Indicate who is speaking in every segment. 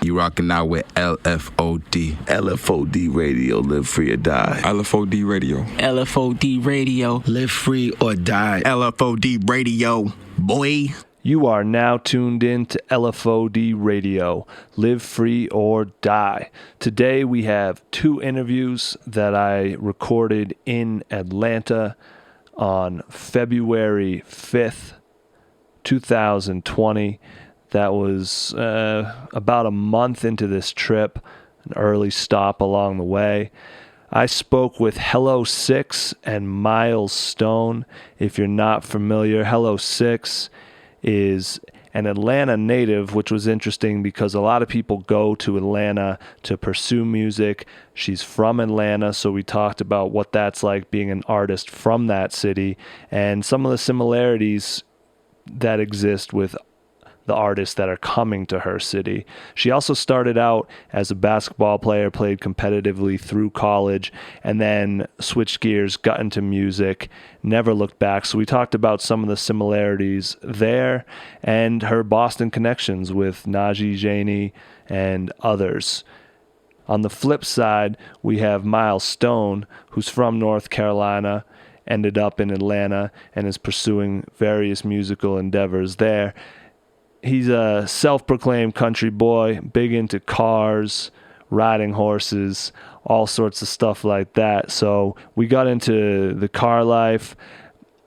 Speaker 1: You rocking out with LFOD.
Speaker 2: LFOD Radio, live free or die.
Speaker 1: LFOD Radio.
Speaker 3: LFOD Radio,
Speaker 4: live free or die.
Speaker 3: LFOD Radio, boy.
Speaker 5: You are now tuned in to LFOD Radio, Live Free or Die. Today we have two interviews that I recorded in Atlanta on February 5th, 2020. That was about a month into this trip, an early stop along the way. I spoke with HelloSIXX and Miles Stone. If you're not familiar, HelloSIXX is an Atlanta native, which was interesting because a lot of people go to Atlanta to pursue music. She's from Atlanta, so we talked about what that's like being an artist from that city and some of the similarities that exist with the artists that are coming to her city. She also started out as a basketball player, played competitively through college, and then switched gears, got into music, never looked back. So we talked about some of the similarities there and her Boston connections with Najee Janey and others. On the flip side, we have Miles Stone, who's from North Carolina, ended up in Atlanta, and is pursuing various musical endeavors there. He's a self-proclaimed country boy, big into cars, riding horses, all sorts of stuff like that. So we got into the car life,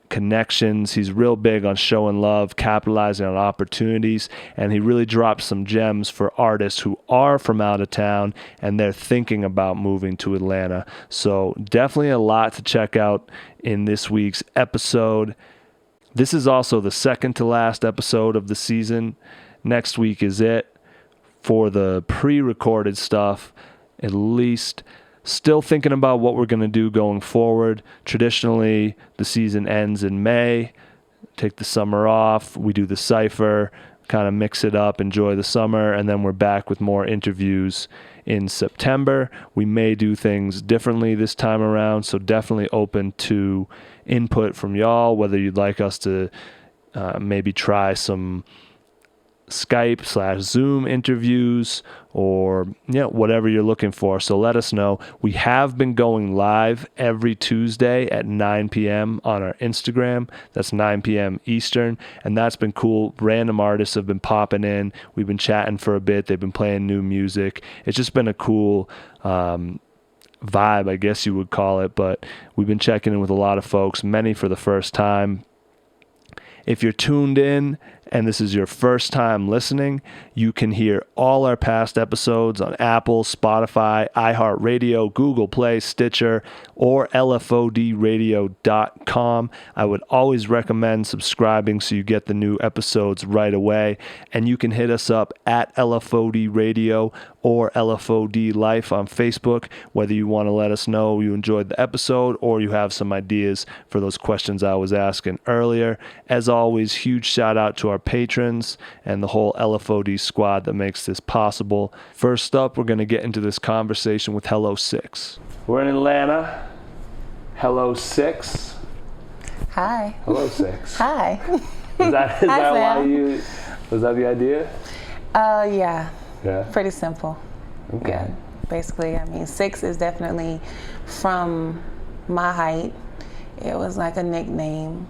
Speaker 5: connections. He's real big on showing love, capitalizing on opportunities, and he really dropped some gems for artists who are from out of town and they're thinking about moving to Atlanta. So definitely a lot to check out in this week's episode. This is also the second to last episode of the season. Next week is it for the pre-recorded stuff, at least. Still thinking about what we're going to do going forward. Traditionally, the season ends in May. Take the summer off. We do the cypher, kind of mix it up, enjoy the summer, and then we're back with more interviews in September. We may do things differently this time around, so definitely open to input from y'all, whether you'd like us to maybe try some Skype/Zoom interviews or whatever you're looking for. So let us know. We have been going live every Tuesday at 9 p.m. on our Instagram. That's 9 p.m. Eastern, and that's been cool. Random artists have been popping in. We've been chatting for a bit. They've been playing new music. It's just been a cool vibe, I guess you would call it, but we've been checking in with a lot of folks, many for the first time. If you're tuned in and this is your first time listening, you can hear all our past episodes on Apple, Spotify, iHeartRadio, Google Play, Stitcher, or LFODradio.com. I would always recommend subscribing so you get the new episodes right away. And you can hit us up at LFOD Radio or LFOD Life on Facebook, whether you want to let us know you enjoyed the episode or you have some ideas for those questions I was asking earlier. As always, huge shout out to our patrons and the whole LFOD squad that makes this possible. First up, we're going to get into this conversation with HelloSIXX. We're in Atlanta. HelloSIXX.
Speaker 6: Hi.
Speaker 5: HelloSIXX.
Speaker 6: Hi.
Speaker 5: Is that why you, was that the idea?
Speaker 6: Yeah.
Speaker 5: Yeah.
Speaker 6: Pretty simple.
Speaker 5: Okay.
Speaker 6: Yeah. Basically, I mean, SIXX is definitely from my height. It was like a nickname,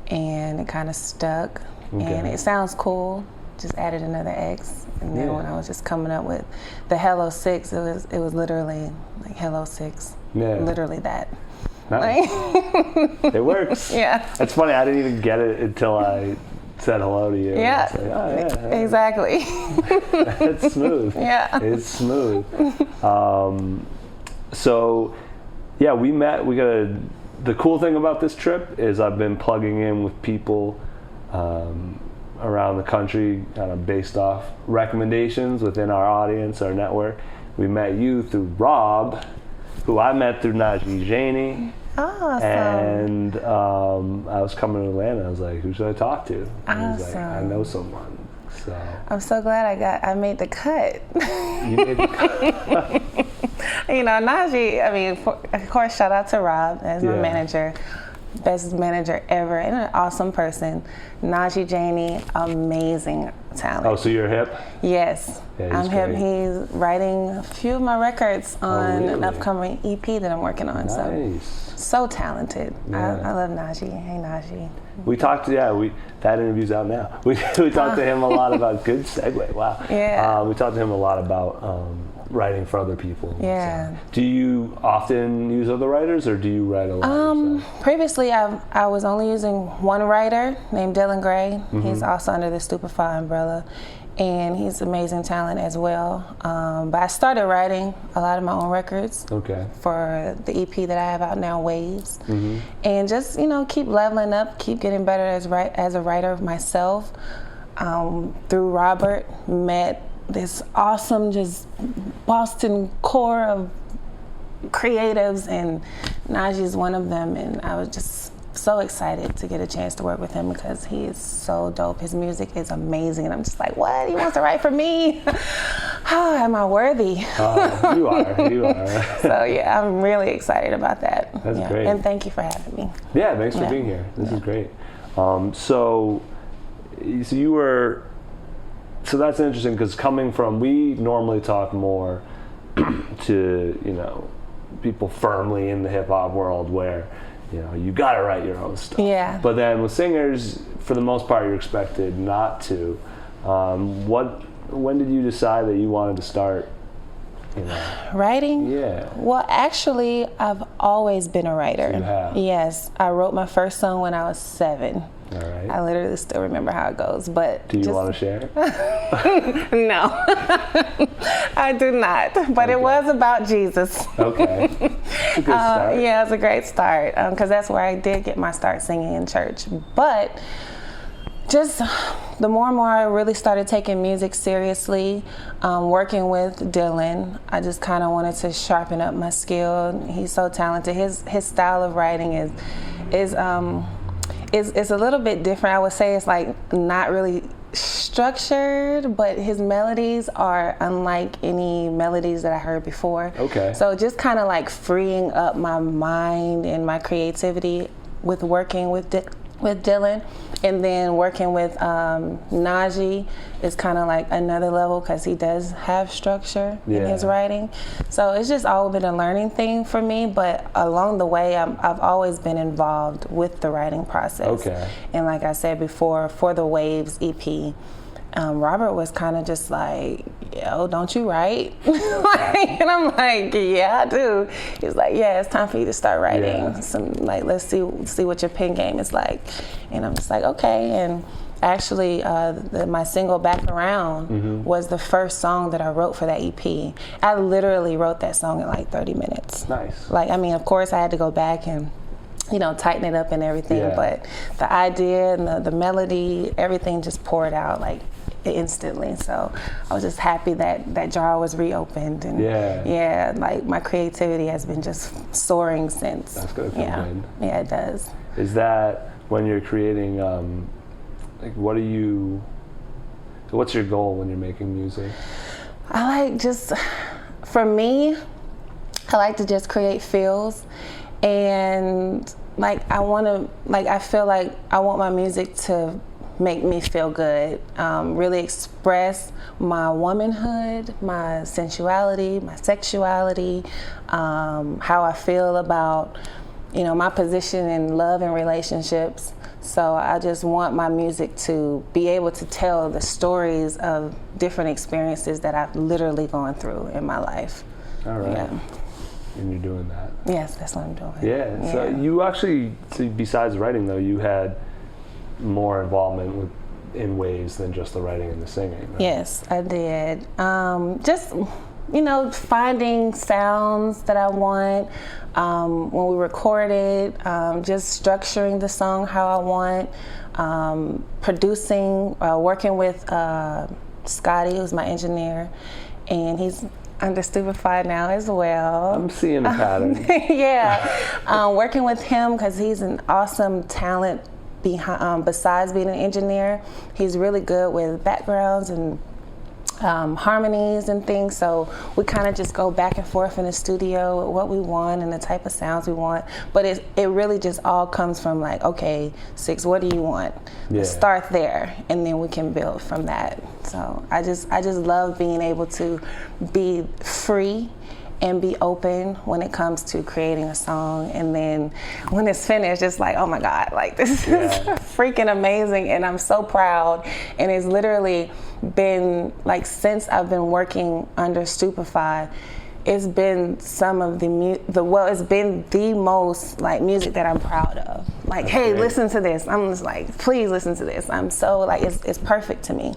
Speaker 6: and it kind of stuck, and it sounds cool. Just added another X, and then when I was just coming up with the HelloSIXX, it was literally like HelloSIXX, literally that.
Speaker 5: Nice. It works.
Speaker 6: Yeah.
Speaker 5: It's funny. I didn't even get it until I said hello to you.
Speaker 6: Yeah.
Speaker 5: Like, oh, yeah.
Speaker 6: Exactly.
Speaker 5: It's smooth.
Speaker 6: Yeah.
Speaker 5: It's smooth. So, yeah, we met. The cool thing about this trip is I've been plugging in with people around the country, kind of based off recommendations within our audience, our network. We met you through Rob, who I met through Najee Janey.
Speaker 6: Awesome.
Speaker 5: And I was coming to Atlanta. I was like, who should I talk to? And he was like, I know someone. So
Speaker 6: I'm so glad I made the cut.
Speaker 5: You made the cut.
Speaker 6: Najee, I mean, of course, shout out to Rob as my manager. Best manager ever and an awesome person. Najee Janey, amazing talent.
Speaker 5: Oh, so you're hip?
Speaker 6: Yes.
Speaker 5: Yeah,
Speaker 6: He's writing a few of my records on an upcoming EP that I'm working on.
Speaker 5: Nice.
Speaker 6: So talented.
Speaker 5: Yeah.
Speaker 6: I love Najee. Hey, Najee.
Speaker 5: We talked, that interview's out now. We talked to him a lot about, good segue, wow.
Speaker 6: Yeah.
Speaker 5: We talked to him a lot about writing for other people.
Speaker 6: Yeah.
Speaker 5: So, do you often use other writers, or do you write a lot?
Speaker 6: Previously, I was only using one writer named Dylan Gray. He's also under the Stupefy umbrella, and he's amazing talent as well. But I started writing a lot of my own records for the EP that I have out now, Waves, and just keep leveling up, keep getting better as a writer myself. Through Robert, met this awesome just Boston core of creatives, and Najee's one of them, and I was just so excited to get a chance to work with him because he is so dope. His music is amazing, and I'm just like, what? He wants to write for me? Oh, am I worthy?
Speaker 5: You are.
Speaker 6: So yeah, I'm really excited about that.
Speaker 5: That's great.
Speaker 6: And thank you for having me.
Speaker 5: Yeah, thanks for being here. This is great. So you were. So that's interesting because coming from, we normally talk more to people firmly in the hip hop world where you got to write your own stuff.
Speaker 6: Yeah.
Speaker 5: But then with singers, for the most part, you're expected not to. When did you decide that you wanted to start?
Speaker 6: Writing?
Speaker 5: Yeah.
Speaker 6: Well, actually, I've always been a writer.
Speaker 5: You have?
Speaker 6: Yes. I wrote my first song when I was 7.
Speaker 5: All right.
Speaker 6: I literally still remember how it goes, but
Speaker 5: do you want to share?
Speaker 6: No, I do not. But it was about Jesus.
Speaker 5: Okay, it's a good start.
Speaker 6: Yeah, it's a great start because that's where I did get my start singing in church. But just the more and more I really started taking music seriously, working with Dylan, I just kind of wanted to sharpen up my skill. He's so talented. His style of writing is a little bit different. I would say it's like not really structured, but his melodies are unlike any melodies that I heard before.
Speaker 5: Okay.
Speaker 6: So just kind of like freeing up my mind and my creativity with working with Dylan, and then working with Najee is kind of like another level because he does have structure in his writing. So it's just all been a learning thing for me, but along the way I've always been involved with the writing process.
Speaker 5: Okay. And
Speaker 6: like I said before, for the Waves EP, Robert was kind of just like, yo, don't you write? And I'm like, yeah, I do. He's like, yeah, it's time for you to start writing. Let's see what your pen game is like. And I'm just like, okay. And actually, my single Back Around was the first song that I wrote for that EP. I literally wrote that song in like 30 minutes.
Speaker 5: Nice.
Speaker 6: Of course I had to go back and tighten it up and everything, but the idea and the melody, everything just poured out like instantly. So I was just happy that jar was reopened, and like my creativity has been just soaring since.
Speaker 5: That's gonna feel good.
Speaker 6: Yeah, it does.
Speaker 5: Is that when you're creating? What's your goal when you're making music? For me, I like to just create feels. And I feel like I want my music to make me feel good, really express my womanhood, my sensuality, my sexuality, how I feel about, my position in love and relationships. So I just want my music to be able to tell the stories of different experiences that I've literally gone through in my life. All right.
Speaker 6: Yeah.
Speaker 5: And you're doing that.
Speaker 6: Yes, that's what I'm doing.
Speaker 5: Yeah. So you actually, besides writing though, you had more involvement in Waves than just the writing and the singing. Right?
Speaker 6: Yes, I did. Just finding sounds that I want. When we recorded, just structuring the song how I want. Producing, working with Scotty, who's my engineer, and he's under Stupefy now as well.
Speaker 5: I'm seeing a pattern.
Speaker 6: Working with him because he's an awesome talent besides being an engineer. He's really good with backgrounds and harmonies and things, so we kind of just go back and forth in the studio with what we want and the type of sounds we want, but it really just all comes from like, okay, SIXX, what do you want? Let's start there, and then we can build from that. So I just love being able to be free and be open when it comes to creating a song, and then when it's finished, it's like, oh my God, like this is freaking amazing, and I'm so proud. And it's literally been like, since I've been working under Stupefy, it's been some of it's been the most like music that I'm proud of. Like, hey, listen to this. I'm just like, please listen to this. I'm so like, it's perfect to me.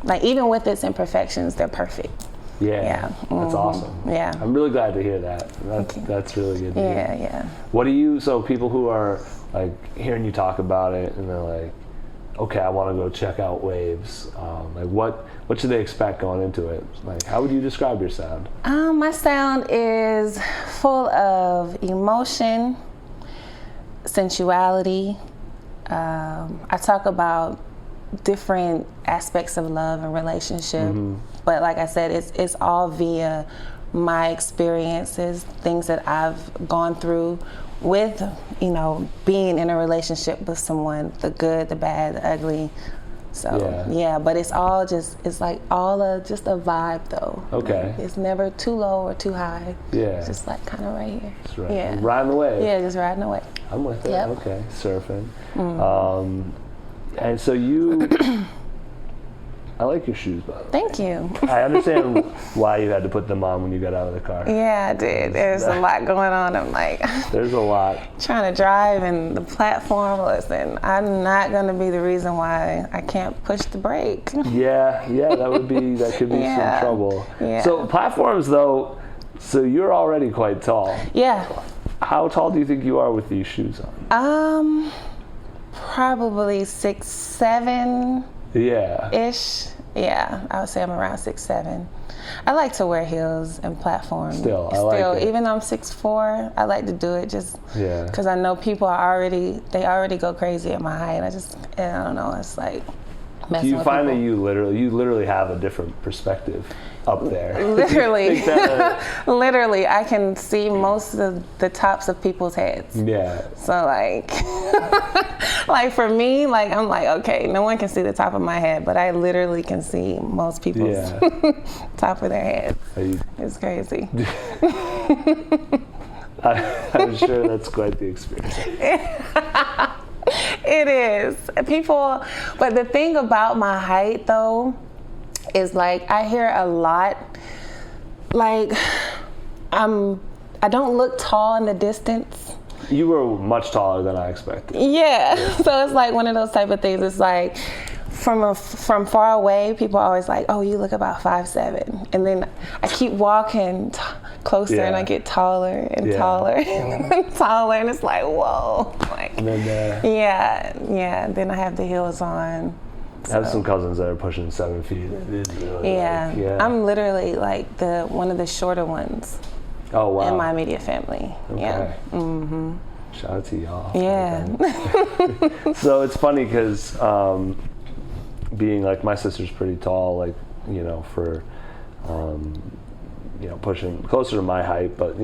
Speaker 6: Like, even with its imperfections, they're perfect.
Speaker 5: That's awesome.
Speaker 6: Yeah.
Speaker 5: I'm really glad to hear that. That's really good to hear.
Speaker 6: Yeah.
Speaker 5: What do you, so people who are like hearing you talk about it and they're like, okay, I want to go check out Waves, like what should they expect going into it? Like, how would you describe your sound?
Speaker 6: My sound is full of emotion, sensuality. I talk about different aspects of love and relationship, but like I said, it's all via my experiences, things that I've gone through with, being in a relationship with someone, the good, the bad, the ugly. So but it's all it's like all just a vibe though.
Speaker 5: Okay.
Speaker 6: Like, it's never too low or too high.
Speaker 5: Yeah.
Speaker 6: It's just like kind of right here.
Speaker 5: That's right. Yeah. Riding the wave.
Speaker 6: Yeah, just riding the wave.
Speaker 5: I'm with it.
Speaker 6: Yep.
Speaker 5: Okay. Surfing. And so you, I like your shoes, by the way.
Speaker 6: Thank you.
Speaker 5: I understand why you had to put them on when you got out of the car.
Speaker 6: Yeah, I did. There's a lot going on. I'm like,
Speaker 5: there's a lot.
Speaker 6: Trying to drive and the platform, listen, I'm not going to be the reason why I can't push the brake.
Speaker 5: Yeah, that could be some trouble.
Speaker 6: Yeah.
Speaker 5: So platforms though, so you're already quite tall.
Speaker 6: Yeah.
Speaker 5: How tall do you think you are with these shoes on?
Speaker 6: Probably 6'7".
Speaker 5: Yeah.
Speaker 6: Ish. Yeah, I would say I'm around 6'7". I like to wear heels and platforms.
Speaker 5: Still, I like it.
Speaker 6: Even though I'm 6'4", I like to do it just because I know people they already go crazy at my height. I don't know, it's like messing
Speaker 5: Do you
Speaker 6: with
Speaker 5: find
Speaker 6: people.
Speaker 5: that you literally have a different perspective up there?
Speaker 6: Literally. Literally, I can see most of the tops of people's heads.
Speaker 5: Yeah.
Speaker 6: So like, like for me, like I'm like, okay, no one can see the top of my head, but I literally can see most people's top of their heads. It's crazy.
Speaker 5: I'm sure that's quite the experience.
Speaker 6: It is. People, but the thing about my height though, is like I hear a lot, like I don't look tall in the distance.
Speaker 5: You were much taller than I expected.
Speaker 6: Yeah. So it's like one of those type of things. It's like from far away, people are always like, oh, you look about 5'7", and then I keep walking closer and I get taller and taller and taller, and it's like, whoa, like, and then, then I have the heels on.
Speaker 5: I have some cousins that are pushing 7 feet. It is really
Speaker 6: I'm literally like one of the shorter ones.
Speaker 5: Oh wow!
Speaker 6: In my immediate family.
Speaker 5: Okay.
Speaker 6: Yeah.
Speaker 5: Shout out to y'all.
Speaker 6: Yeah.
Speaker 5: So it's funny because being like my sister's pretty tall, like for pushing closer to my height, but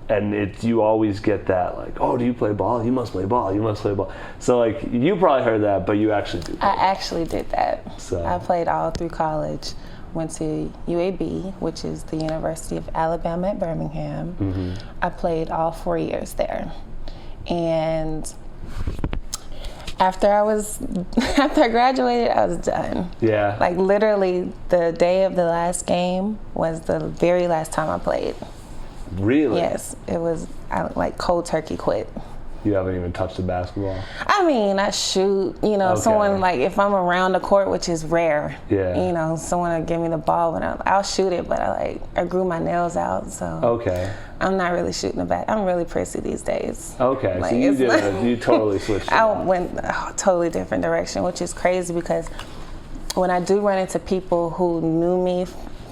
Speaker 5: and you always get that like, oh, do you play ball? You must play ball. You must play ball. So like you probably heard that, but you actually do.
Speaker 6: I actually did that.
Speaker 5: So
Speaker 6: I played all through college. Went to UAB, which is the University of Alabama at Birmingham. I played all 4 years there, and after I graduated, I was done. Yeah. Like literally, the day of the last game was the very last time I played.
Speaker 5: Really?
Speaker 6: Yes, it was. I like cold turkey quit.
Speaker 5: You haven't even touched the basketball?
Speaker 6: I mean, I shoot, someone like, if I'm around the court, which is rare, someone will give me the ball, but I'll shoot it, but I grew my nails out, so I'm not really shooting the back. I'm really prissy these days. Okay, like, so you totally switched. I went a totally different direction, which is crazy because when I do run into people who knew me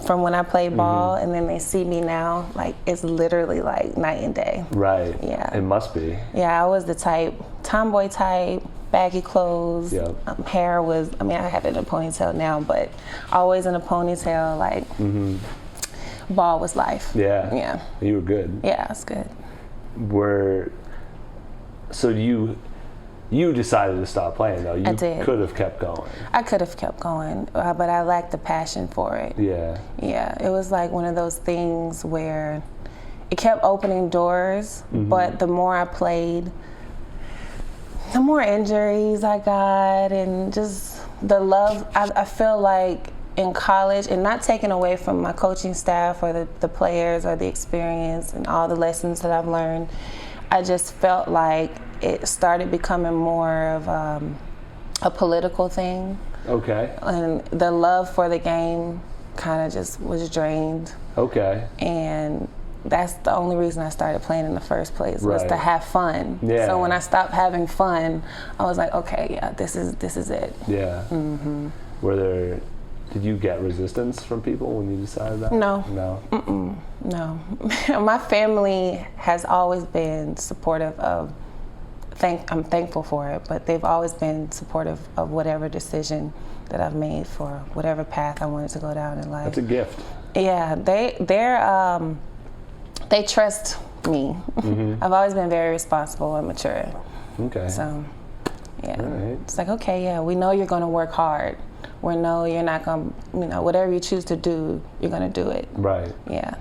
Speaker 6: from when I played ball and then they see me now, like it's literally like night and day. Right. Yeah. It must be. Yeah, I was the tomboy type, baggy clothes.
Speaker 5: Yep.
Speaker 6: Hair was, I have it in a ponytail now, but always in a ponytail, like ball was life.
Speaker 5: Yeah.
Speaker 6: Yeah.
Speaker 5: You were good.
Speaker 6: Yeah, it's good.
Speaker 5: So you decided to stop playing, though.
Speaker 6: I did.
Speaker 5: You could have kept going.
Speaker 6: I could have kept going, but I lacked the passion for it.
Speaker 5: Yeah.
Speaker 6: Yeah, it was like one of those things where it kept opening doors, but the more I played, the more injuries I got, and just the love. I feel like in college, and not taking away from my coaching staff or the players or the experience and all the lessons that I've learned, I just felt like it started becoming more of a political thing.
Speaker 5: Okay.
Speaker 6: And the love for the game kind of just was drained.
Speaker 5: Okay.
Speaker 6: And that's the only reason I started playing in the first place, was to have fun.
Speaker 5: Yeah.
Speaker 6: So when I stopped having fun, I was like, okay, yeah, this is it.
Speaker 5: Yeah. Did you get resistance from people when you decided that?
Speaker 6: No.
Speaker 5: No?
Speaker 6: No. My family has always been supportive of, I'm thankful for it, but they've always been supportive of whatever decision that I've made for whatever path I wanted to go down in life.
Speaker 5: That's a gift.
Speaker 6: Yeah, they trust me. I've always been very responsible and mature.
Speaker 5: Okay.
Speaker 6: So, yeah.
Speaker 5: All right.
Speaker 6: It's like, okay, yeah, we know you're going to work hard. We know you're not going to, whatever you choose to do, you're going to do it.
Speaker 5: Right.
Speaker 6: Yeah.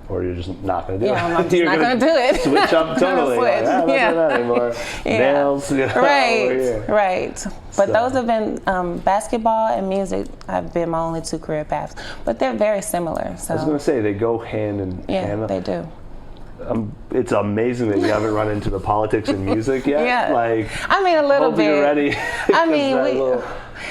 Speaker 5: Or you're just not going to do it.
Speaker 6: Yeah, I'm just not going to do it.
Speaker 5: Switch up totally.
Speaker 6: Switch.
Speaker 5: Like, I'm not doing that anymore.
Speaker 6: Yeah.
Speaker 5: Nails.
Speaker 6: Right. But
Speaker 5: So.
Speaker 6: those have been, basketball and music have been my only two career paths. But they're very similar. So.
Speaker 5: I was going to say, they go hand in hand.
Speaker 6: Yeah, they do.
Speaker 5: It's amazing that you haven't run into the politics in music yet.
Speaker 6: Yeah.
Speaker 5: Like,
Speaker 6: a little
Speaker 5: hope
Speaker 6: bit.
Speaker 5: You're ready.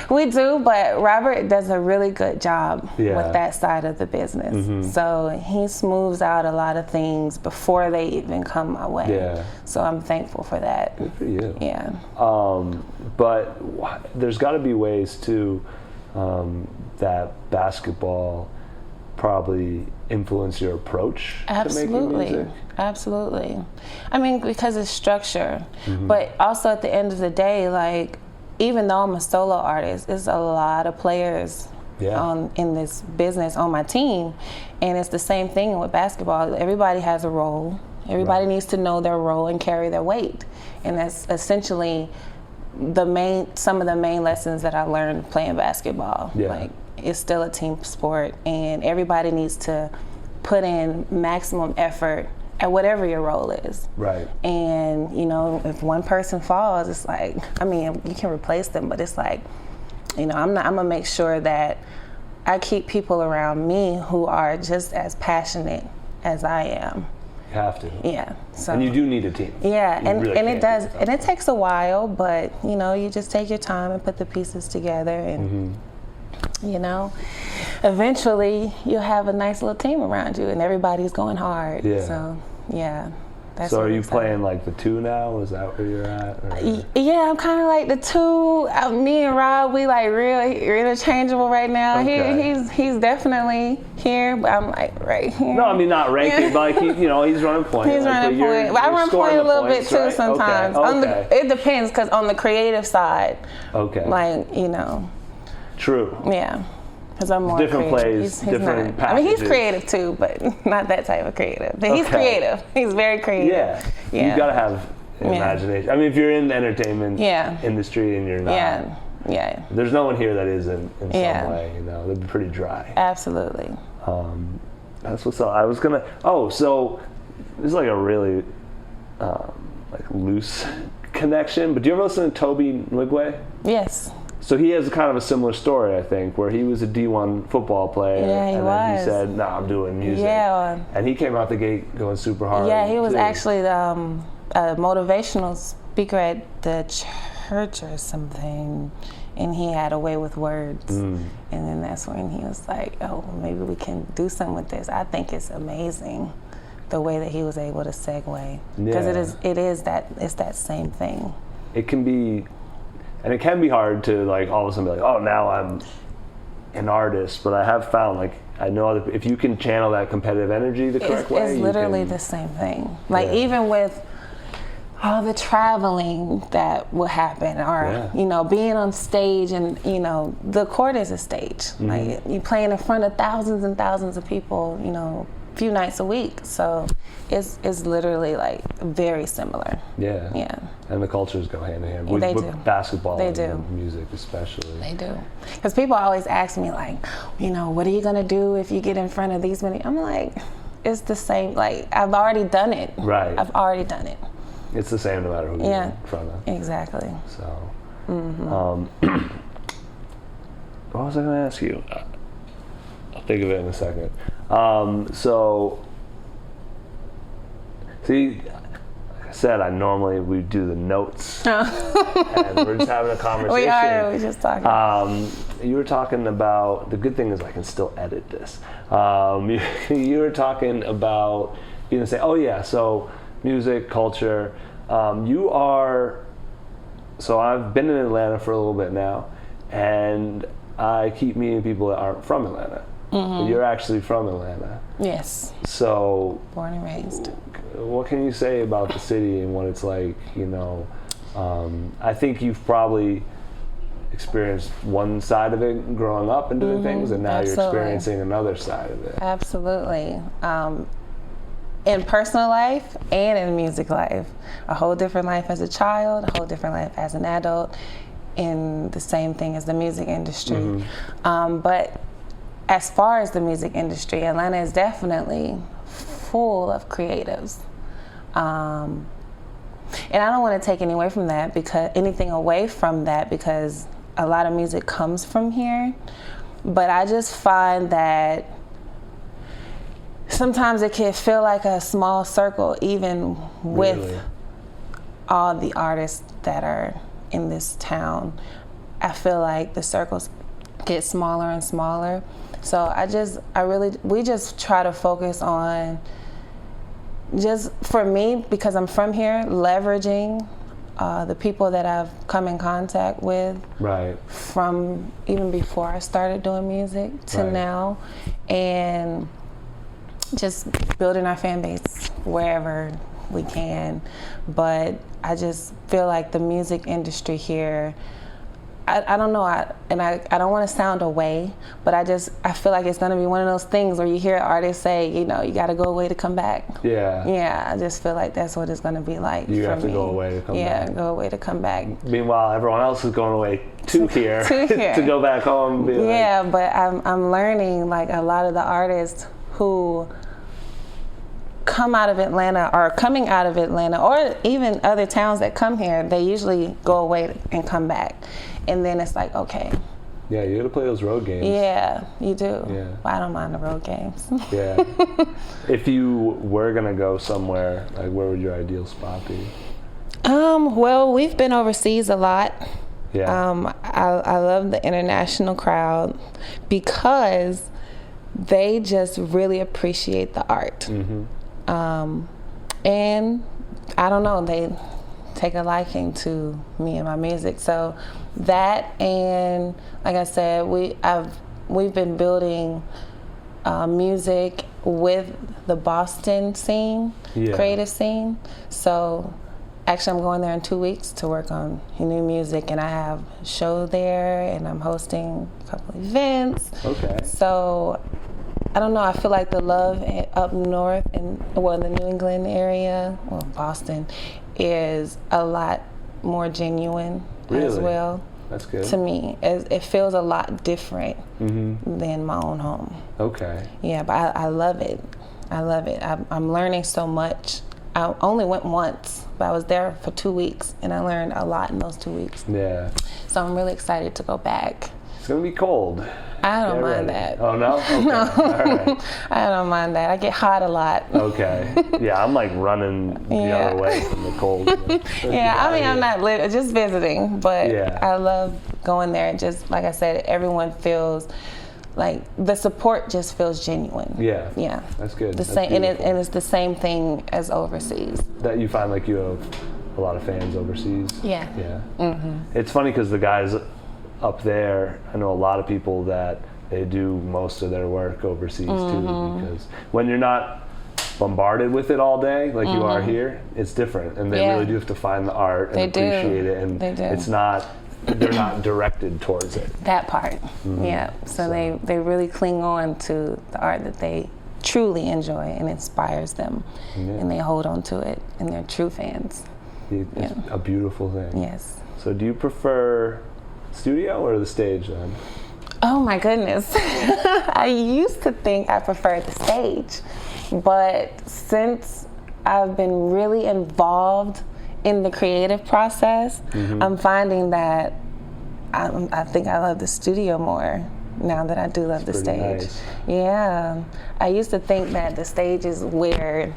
Speaker 6: We do, but Robert does a really good job
Speaker 5: Yeah.
Speaker 6: with that side of the business. So he smooths out a lot of things before they even come my way.
Speaker 5: Yeah.
Speaker 6: So I'm thankful for that.
Speaker 5: Good for you.
Speaker 6: Yeah.
Speaker 5: But there's got to be ways too that basketball probably influence your approach to making music.
Speaker 6: Absolutely. Because it's structure, but also at the end of the day, like, even though I'm a solo artist, there's a lot of players in this business on my team, and it's the same thing with basketball. Everybody has a role. Everybody needs to know their role and carry their weight, and that's essentially some of the main lessons that I learned playing basketball.
Speaker 5: Yeah.
Speaker 6: Like, it's still a team sport, and everybody needs to put in maximum effort at whatever your role is.
Speaker 5: Right.
Speaker 6: And, if one person falls, it's like, you can replace them, but it's like, I'm gonna make sure that I keep people around me who are just as passionate as I am.
Speaker 5: You have to.
Speaker 6: Yeah. So.
Speaker 5: And you do need a team.
Speaker 6: Yeah,
Speaker 5: You really
Speaker 6: and
Speaker 5: can't
Speaker 6: it does,
Speaker 5: do
Speaker 6: and it takes a while, but you just take your time and put the pieces together, and eventually you'll have a nice little team around you, and everybody's going hard.
Speaker 5: Yeah.
Speaker 6: So, yeah. That's
Speaker 5: So are
Speaker 6: really
Speaker 5: you
Speaker 6: exciting.
Speaker 5: playing like the two now? Is that where you're at? Or?
Speaker 6: Yeah, I'm kind of like the two. Me and Rob, we like really interchangeable right now.
Speaker 5: Okay.
Speaker 6: He's definitely here, but I'm like right here.
Speaker 5: No, not ranking, but like he's running point.
Speaker 6: He's running point. But I run point a little bit too sometimes.
Speaker 5: Okay.
Speaker 6: It depends, because on the creative side,
Speaker 5: Okay.
Speaker 6: like
Speaker 5: True.
Speaker 6: yeah. Because I'm more
Speaker 5: Different
Speaker 6: creative.
Speaker 5: plays,
Speaker 6: He's
Speaker 5: different
Speaker 6: not. He's
Speaker 5: packages.
Speaker 6: creative too, but not that type of creative. But he's creative. He's very creative.
Speaker 5: Yeah. You gotta have imagination. If you're in the entertainment industry and you're not,
Speaker 6: Yeah.
Speaker 5: there's no one here that isn't in some
Speaker 6: Yeah.
Speaker 5: way. They'd be pretty dry.
Speaker 6: Absolutely.
Speaker 5: That's what's up. I was gonna. So this is like a really like loose connection. But do you ever listen to Toby Nwigwe?
Speaker 6: Yes.
Speaker 5: So he has kind of a similar story, I think, where he was a D1 football player,
Speaker 6: and
Speaker 5: then he said, "No, I'm doing music."
Speaker 6: Yeah.
Speaker 5: And he came out the gate going super hard.
Speaker 6: Yeah, he was
Speaker 5: too.
Speaker 6: actually a motivational speaker at the church or something, and he had a way with words. And then that's when he was like, "Oh, maybe we can do something with this." I think it's amazing the way that he was able to segue, because it's that same thing.
Speaker 5: It can be. And it can be hard to like all of a sudden be like, oh, now I'm an artist. But I have found, like, I know that if you can channel that competitive energy the correct way,
Speaker 6: it's literally the same thing. Like even with all the traveling that will happen, or being on stage, and the court is a stage. Like you playing in front of thousands and thousands of people, a few nights a week. So it's literally like very similar.
Speaker 5: Yeah.
Speaker 6: Yeah.
Speaker 5: And the cultures go hand in hand.
Speaker 6: They
Speaker 5: with
Speaker 6: do.
Speaker 5: Basketball
Speaker 6: They
Speaker 5: and
Speaker 6: do.
Speaker 5: music especially.
Speaker 6: They do. Because people always ask me like, what are you gonna do if you get in front of these many? I'm like, it's the same. Like I've already done it.
Speaker 5: Right.
Speaker 6: I've already done it.
Speaker 5: It's the same no matter who you're in front of.
Speaker 6: Exactly.
Speaker 5: So, what was I going to ask you? I'll think of it in a second. See, like I said, we do the notes, and we're just having a conversation.
Speaker 6: We are. We're just talking.
Speaker 5: You were talking about, the good thing is I can still edit this. You were talking about, you didn't say, so music, culture. So I've been in Atlanta for a little bit now, and I keep meeting people that aren't from Atlanta. But you're actually from Atlanta.
Speaker 6: Yes.
Speaker 5: So
Speaker 6: born and raised.
Speaker 5: What can you say about the city and what it's like? I think you've probably experienced one side of it growing up and doing things, and now you're experiencing another side of it.
Speaker 6: Absolutely. In personal life and in music life, a whole different life as a child, a whole different life as an adult, in the same thing as the music industry. But as far as the music industry, Atlanta is definitely full of creatives. And I don't want to take anything away from that because a lot of music comes from here. But I just find that sometimes it can feel like a small circle, even with all the artists that are in this town. I feel like the circles get smaller and smaller. So we just try to focus on, just for me, because I'm from here, leveraging the people that I've come in contact with from even before I started doing music to now, and just building our fan base wherever we can. But I just feel like the music industry here, I don't know, I don't want to sound away, but I feel like it's going to be one of those things where you hear artists say, you got to go away to come back. Yeah, I just feel like that's what it's going to be like.
Speaker 5: You have to
Speaker 6: me.
Speaker 5: go away to come back.
Speaker 6: Yeah, go away to come back.
Speaker 5: Meanwhile, everyone else is going away to here to go back home.
Speaker 6: But I'm learning, like, a lot of the artists who come out of Atlanta or coming out of Atlanta or even other towns that come here, they usually go away and come back. And then it's like, okay.
Speaker 5: Yeah, you got to play those road games.
Speaker 6: Yeah, you do.
Speaker 5: Yeah.
Speaker 6: But I don't mind the road games.
Speaker 5: Yeah. If you were going to go somewhere, like, where would your ideal spot be?
Speaker 6: Well, we've been overseas a lot.
Speaker 5: Yeah.
Speaker 6: I love the international crowd because they just really appreciate the art. And I don't know, they take a liking to me and my music. So that, and like I said, we've been building music with the Boston scene, creative scene. So actually I'm going there in 2 weeks to work on new music, and I have a show there, and I'm hosting a couple events.
Speaker 5: Okay.
Speaker 6: So I don't know, I feel like the love up north in the New England area, Boston, is a lot more genuine as well.
Speaker 5: That's good.
Speaker 6: To me, it feels a lot different than my own home.
Speaker 5: Okay.
Speaker 6: Yeah, but I love it. I love it. I'm learning so much. I only went once, but I was there for 2 weeks, and I learned a lot in those 2 weeks.
Speaker 5: Yeah.
Speaker 6: So I'm really excited to go back.
Speaker 5: It's going to be cold.
Speaker 6: I don't mind that.
Speaker 5: Oh, no? Okay.
Speaker 6: No.
Speaker 5: All right.
Speaker 6: I don't mind that. I get hot a lot.
Speaker 5: Okay. Yeah, I'm like running the other way from the cold.
Speaker 6: Yeah, I mean, I'm not just visiting, but I love going there. Just like I said, everyone feels like the support just feels genuine. Yeah. Yeah.
Speaker 5: That's good.
Speaker 6: The same, and it's the same thing as overseas.
Speaker 5: That you find like you have a lot of fans overseas.
Speaker 6: Yeah.
Speaker 5: Yeah. It's funny because the guys up there, I know a lot of people that they do most of their work overseas too, because when you're not bombarded with it all day like you are here, it's different, and they really do have to find the art and appreciate it, and it's not, they're not directed towards it.
Speaker 6: That part, yeah. So they really cling on to the art that they truly enjoy and inspires them, and they hold on to it, and they're true fans.
Speaker 5: It's a beautiful thing.
Speaker 6: Yes.
Speaker 5: So do you prefer studio or the stage then?
Speaker 6: Oh my goodness. I used to think I preferred the stage, but since I've been really involved in the creative process, I'm finding that I think I love the studio more now that I do love the stage.
Speaker 5: Nice.
Speaker 6: Yeah. I used to think that the stage is where,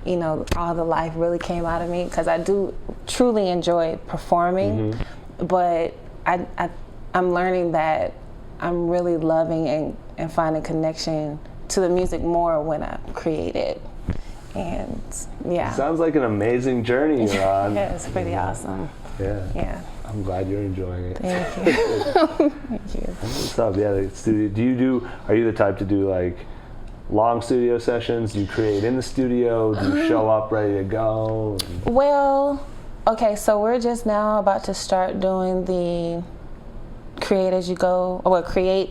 Speaker 6: you know, all the life really came out of me, because I do truly enjoy performing, but I'm learning that I'm really loving and finding connection to the music more when I create it. And yeah.
Speaker 5: Sounds like an amazing journey you're on.
Speaker 6: Yeah, it's pretty awesome. Yeah.
Speaker 5: I'm glad you're enjoying it.
Speaker 6: Thank you. Thank you.
Speaker 5: What's up? Yeah, the studio. Are you the type to do like long studio sessions? Do you create in the studio? Do you show up ready to go?
Speaker 6: Well, okay, so we're just now about to start doing the create as you go, or create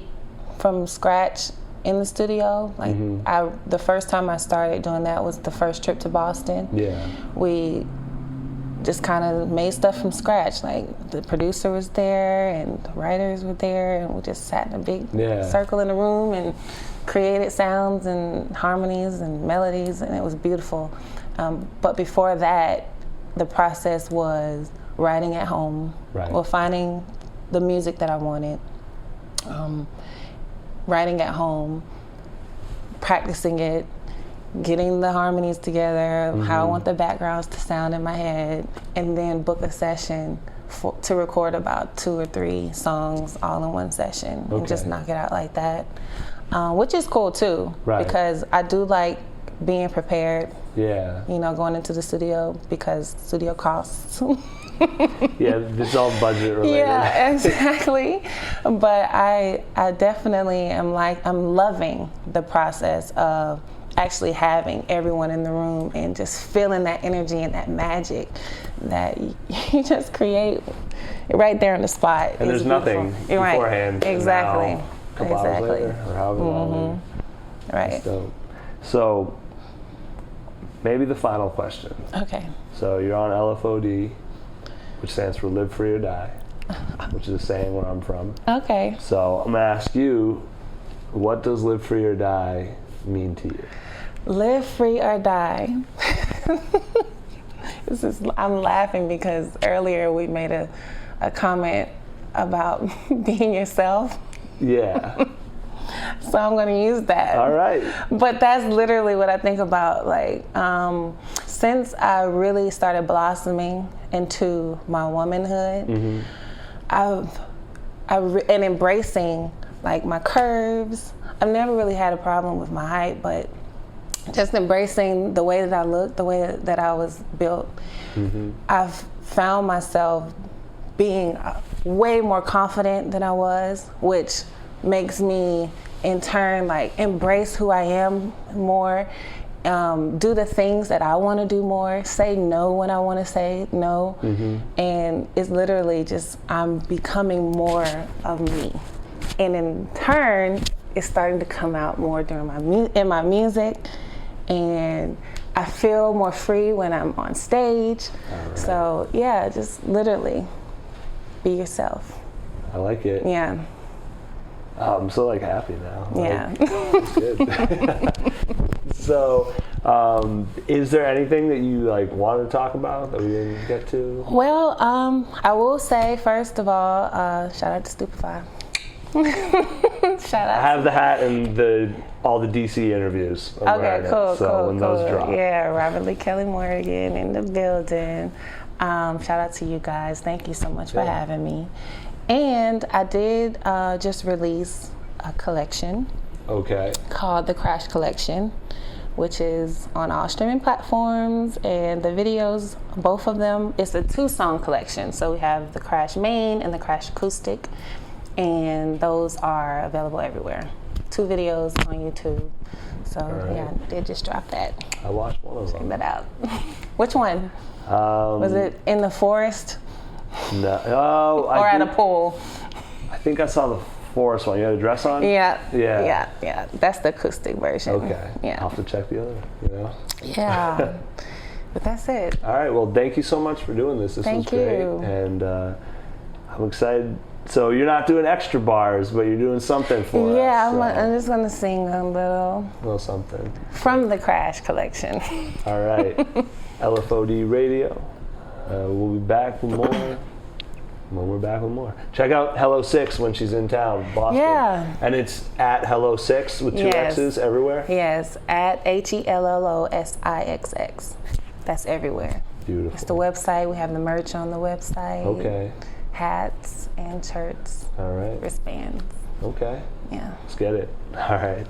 Speaker 6: from scratch in the studio. Like the first time I started doing that was the first trip to Boston.
Speaker 5: Yeah.
Speaker 6: We just kind of made stuff from scratch. Like the producer was there and the writers were there, and we just sat in a big circle in the room and created sounds and harmonies and melodies, and it was beautiful. But before that, the process was writing at home, or finding the music that I wanted, writing at home, practicing it, getting the harmonies together, how I want the backgrounds to sound in my head, and then book a session to record about 2 or 3 songs all in one session, and just knock it out like that, which is cool too, because I do like being prepared, you know, going into the studio, because studio costs.
Speaker 5: Yeah, it's all budget related.
Speaker 6: Yeah, exactly. But I definitely I'm loving the process of actually having everyone in the room and just feeling that energy and that magic that you just create right there on the spot.
Speaker 5: And there's nothing beforehand.
Speaker 6: Exactly.
Speaker 5: A couple hours later, or however long.
Speaker 6: Right.
Speaker 5: So maybe the final question.
Speaker 6: Okay.
Speaker 5: So you're on LFOD, which stands for Live Free or Die, which is a saying where I'm from. Okay. So I'm going to ask you, what does Live Free or Die mean to you?
Speaker 6: Live free or die. I'm laughing because earlier we made a comment about being yourself.
Speaker 5: Yeah.
Speaker 6: So I'm going to use that.
Speaker 5: All right.
Speaker 6: But that's literally what I think about. Like, since I really started blossoming into my womanhood, and embracing like my curves. I've never really had a problem with my height, but just embracing the way that I look, the way that I was built. I've found myself being way more confident than I was, which makes me in turn like embrace who I am more, do the things that I want to do more, say no when I want to say no, and it's literally just I'm becoming more of me, and in turn it's starting to come out more during in my music, and I feel more free when I'm on stage. Right. So yeah, just literally be yourself.
Speaker 5: I like it.
Speaker 6: Yeah.
Speaker 5: I'm so like happy now.
Speaker 6: Yeah.
Speaker 5: That's good. So, is there anything that you like want to talk about that we didn't get to?
Speaker 6: Well, I will say first of all, shout out to Stupefy. Shout out.
Speaker 5: I have the hat and all the DC interviews.
Speaker 6: Okay, cool,
Speaker 5: when those drop.
Speaker 6: Yeah, Robert Lee Kelly Morgan in the building. Shout out to you guys. Thank you so much for having me. And I did just release a collection. Okay. Called the Crash Collection, which is on all streaming platforms, and the videos, both of them, it's a 2-song collection. So we have the Crash Main and the Crash Acoustic, and those are available everywhere. 2 videos on YouTube. So yeah, I did just drop that.
Speaker 5: I watched one of
Speaker 6: Check
Speaker 5: them.
Speaker 6: that out. Which one? Was it in the forest
Speaker 5: No. Oh,
Speaker 6: or at a pool?
Speaker 5: I think I saw the forest one. You had a dress on?
Speaker 6: Yeah.
Speaker 5: Yeah.
Speaker 6: Yeah. That's the acoustic version.
Speaker 5: Okay.
Speaker 6: Yeah.
Speaker 5: I'll have to check the other, you know?
Speaker 6: Yeah. But that's it.
Speaker 5: All right. Well, thank you so much for doing this. This was
Speaker 6: Thank
Speaker 5: great.
Speaker 6: you.
Speaker 5: And I'm excited. So you're not doing extra bars, but you're doing something for us.
Speaker 6: Yeah,
Speaker 5: So.
Speaker 6: I'm just going to sing a little
Speaker 5: Something.
Speaker 6: from the Crash collection.
Speaker 5: All right. LFOD Radio. We'll be back with more. When we're back with more. Check out HelloSIXX when she's in town, Boston.
Speaker 6: Yeah.
Speaker 5: And it's at HelloSIXX with 2
Speaker 6: Yes.
Speaker 5: X's everywhere?
Speaker 6: Yes, at HelloSIXX. That's everywhere.
Speaker 5: Beautiful.
Speaker 6: It's the website. We have the merch on the website.
Speaker 5: Okay.
Speaker 6: Hats and shirts,
Speaker 5: All right.
Speaker 6: wristbands.
Speaker 5: Okay.
Speaker 6: Yeah.
Speaker 5: Let's get it. All right.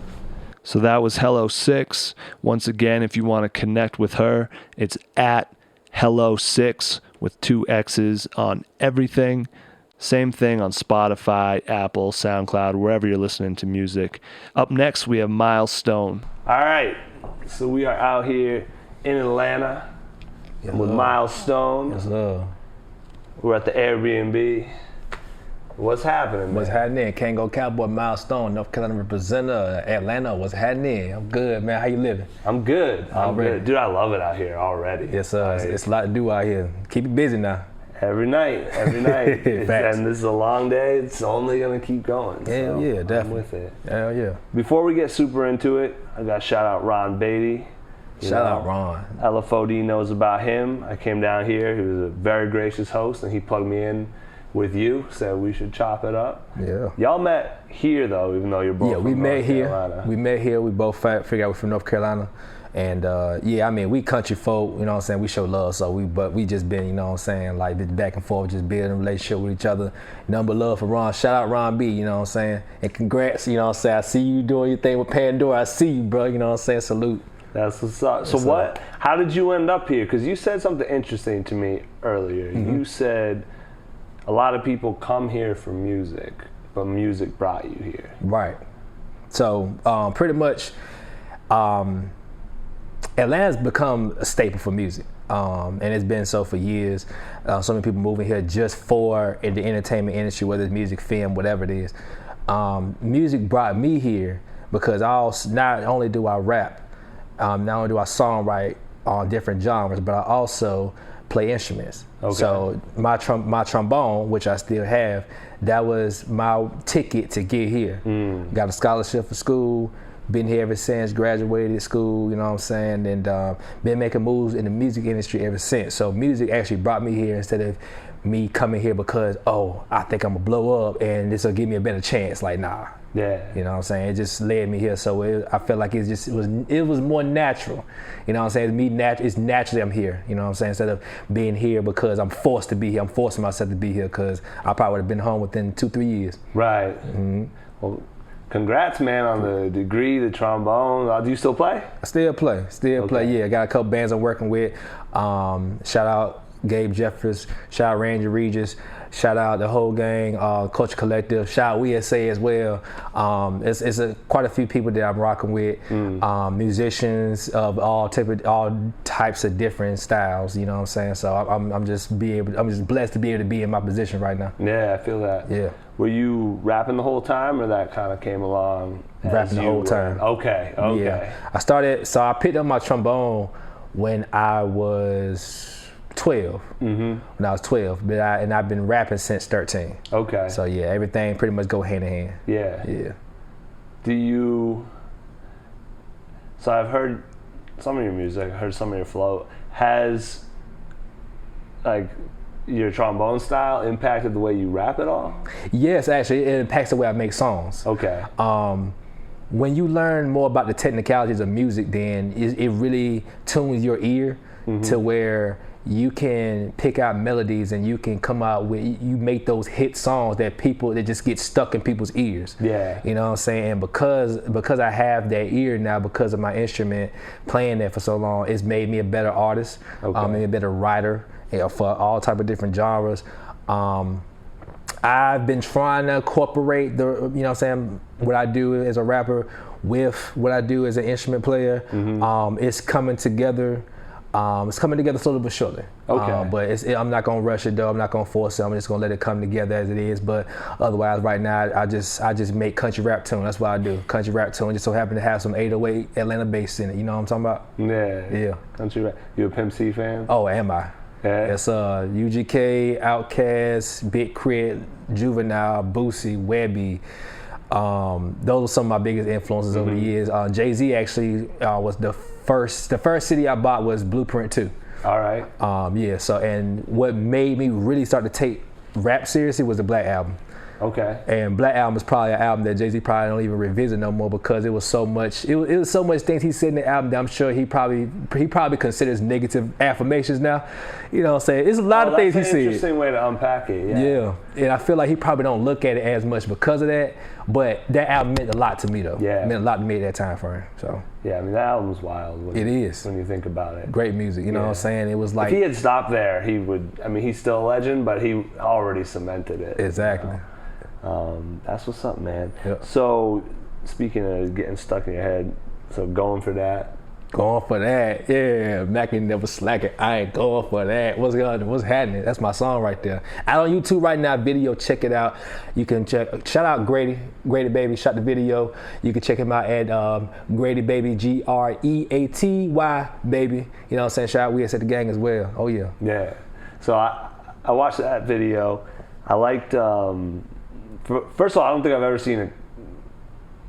Speaker 5: So that was HelloSIXX. Once again, if you want to connect with her, it's at HelloSIXX with 2 X's on everything. Same thing on Spotify, Apple, SoundCloud, wherever you're listening to music. Up next, we have Miles Stone. All right. So we are out here in Atlanta with Miles Stone.
Speaker 4: Yes, sir.
Speaker 5: We're at the Airbnb. What's happening, man?
Speaker 4: What's happening? Kango Cowboy Miles Stone, North Carolina representative, Atlanta. What's happening? I'm good, man. How you living?
Speaker 5: I'm good. I'm
Speaker 4: Already.
Speaker 5: good. Dude, I love it out here already.
Speaker 4: Yes, sir. It's a lot to do out here. Keep it busy now.
Speaker 5: Every night.
Speaker 4: Facts.
Speaker 5: And this is a long day. It's only going to keep going.
Speaker 4: Hell
Speaker 5: so
Speaker 4: yeah, definitely.
Speaker 5: I'm with it.
Speaker 4: Hell yeah.
Speaker 5: Before we get super into it, I got to shout out Ron Beatty.
Speaker 4: Shout out Ron.
Speaker 5: LFOD knows about him. I came down here. He was a very gracious host, and he plugged me in with you, said we should chop it up.
Speaker 4: Yeah.
Speaker 5: Y'all met here, though, even though you're both
Speaker 4: Yeah, we
Speaker 5: from
Speaker 4: met
Speaker 5: North
Speaker 4: here.
Speaker 5: Carolina.
Speaker 4: We met here. We both figured out we're from North Carolina. And yeah, I mean, we country folk, you know what I'm saying? We show love, but we just been, you know what I'm saying, like been back and forth, just building a relationship with each other. Nothing but love for Ron. Shout out Ron B, you know what I'm saying? And congrats, you know what I'm saying? I see you doing your thing with Pandora. I see you, bro, you know what I'm saying? Salute.
Speaker 5: That's what's up. So how did you end up here? Because you said something interesting to me earlier.
Speaker 4: Mm-hmm.
Speaker 5: You said a lot of people come here for music, but music brought you here.
Speaker 4: Right. So pretty much Atlanta's become a staple for music. And it's been so for years. So many people moving here just for the entertainment industry, whether it's music, film, whatever it is. Music brought me here because not only do I rap, not only do I songwrite on different genres, but I also play instruments.
Speaker 5: Okay.
Speaker 4: So my trombone, which I still have, that was my ticket to get here. Got a scholarship for school, been here ever since, graduated school, you know what I'm saying, and been making moves in the music industry ever since. So music actually brought me here instead of me coming here because, I think I'm gonna blow up and this will give me a better chance. Like, nah.
Speaker 5: Yeah.
Speaker 4: You know what I'm saying? It just led me here. So I felt like it was more natural. You know what I'm saying? It's naturally I'm here. You know what I'm saying? Instead of being here because I'm forced to be here, I'm forcing myself to be here because I probably would have been home within 2-3 years.
Speaker 5: Right. Mm-hmm. Well, congrats, man, on the degree, the trombone. Do you still play?
Speaker 4: I still play. Yeah, I got a couple bands I'm working with. Shout out Gabe Jeffers. Shout out Ranger Regis. Shout out the whole gang, Culture Collective. Shout out WSA as well. It's quite a few people that I'm rocking with. Musicians of all types of different styles. You know what I'm saying? So I'm just blessed to be able to be in my position right now.
Speaker 5: Yeah, I feel that.
Speaker 4: Yeah.
Speaker 5: Were you rapping the whole time, or that kind of came along?
Speaker 4: Rapping the whole time.
Speaker 5: Okay.
Speaker 4: Yeah. I picked up my trombone when I was 12. When I was 12, but I've been rapping since 13.
Speaker 5: Okay.
Speaker 4: So yeah, everything pretty much go hand in hand.
Speaker 5: Yeah. So I've heard some of your music, I've heard some of your flow. Has your trombone style impacted the way you rap at all?
Speaker 4: Yes, actually, it impacts the way I make songs.
Speaker 5: Okay.
Speaker 4: When you learn more about the technicalities of music, then it really tunes your ear to where you can pick out melodies and you can come out with, you make those hit songs that just get stuck in people's ears.
Speaker 5: Yeah.
Speaker 4: You know what I'm saying? And because I have that ear now, because of my instrument, playing that for so long, it's made me a better artist, made me a better writer for all type of different genres. I've been trying to incorporate the, you know what I'm saying, what I do as a rapper with what I do as an instrument player. It's coming together. Slowly but surely.
Speaker 5: Okay.
Speaker 4: But I'm not gonna rush it though. I'm not gonna force it. I'm just gonna let it come together as it is. But otherwise, right now, I just make country rap tune. That's what I do. Country rap tune. Just so happen to have some 808 Atlanta bass in it. You know what I'm talking about?
Speaker 5: Yeah.
Speaker 4: Yeah.
Speaker 5: Country rap. You a Pimp C fan?
Speaker 4: Oh, am I?
Speaker 5: Yeah.
Speaker 4: It's UGK, Outkast, Big Crit, Juvenile, Boosie, Webby. Those are some of my biggest influences over the years. Jay-Z actually was the first CD I bought was Blueprint 2.
Speaker 5: All right.
Speaker 4: And what made me really start to take rap seriously was the Black Album.
Speaker 5: Okay.
Speaker 4: And Black Album is probably an album that Jay-Z probably don't even revisit no more because it was so much. It was so much things he said in the album that I'm sure he probably considers negative affirmations now. You know what I'm saying? It's a lot of things he said.
Speaker 5: That's an interesting way to unpack it.
Speaker 4: Yeah. And I feel like he probably don't look at it as much because of that. But that album meant a lot to me though. Yeah. It meant a lot to me at that time frame. So.
Speaker 5: Yeah, I mean that album's wild.
Speaker 4: It is.
Speaker 5: When you think about it.
Speaker 4: Great music. You know what I'm saying? It was like.
Speaker 5: If he had stopped there, he would. I mean, he's still a legend, but he already cemented it.
Speaker 4: Exactly.
Speaker 5: That's what's up, man.
Speaker 4: Yep.
Speaker 5: So, speaking of getting stuck in your head, so going for that.
Speaker 4: Going for that, yeah. Mackie never slacking. I ain't going for that. What's happening? That's my song right there. Out on YouTube right now, video. Check it out. You can check. Shout out Grady Baby. Shot the video. You can check him out at Grady Baby, GREATY Baby. You know what I'm saying? Shout out We At the Gang as well. Oh yeah.
Speaker 5: Yeah. So I watched that video. I liked. First of all, I don't think I've ever seen a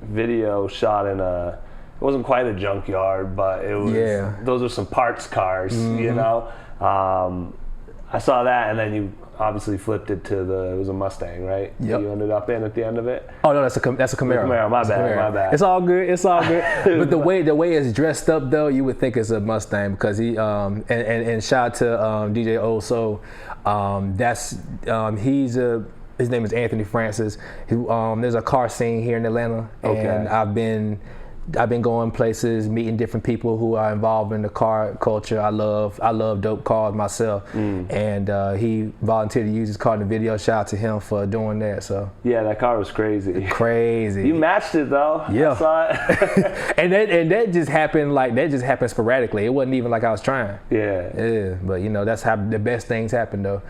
Speaker 5: video shot in a. It wasn't quite a junkyard, but it was. Yeah. Those are some parts cars, you know. I saw that, and then you obviously flipped it to it was a Mustang, right?
Speaker 4: Yep.
Speaker 5: You ended up in at the end of it.
Speaker 4: Oh no, that's a Camaro.
Speaker 5: Camaro, my bad.
Speaker 4: It's all good. But the way it's dressed up though, you would think it's a Mustang because he and shout out to DJ Oso. His name is Anthony Francis. There's a car scene here in Atlanta, and I've been going places, meeting different people who are involved in the car culture. I love dope cars myself, and he volunteered to use his car in the video. Shout out to him for doing that. So
Speaker 5: yeah, that car was crazy.
Speaker 4: Crazy.
Speaker 5: You matched it though.
Speaker 4: Yeah.
Speaker 5: I saw it.
Speaker 4: and that just happened sporadically. It wasn't even like I was trying. Yeah. But you know that's how the best things happen though.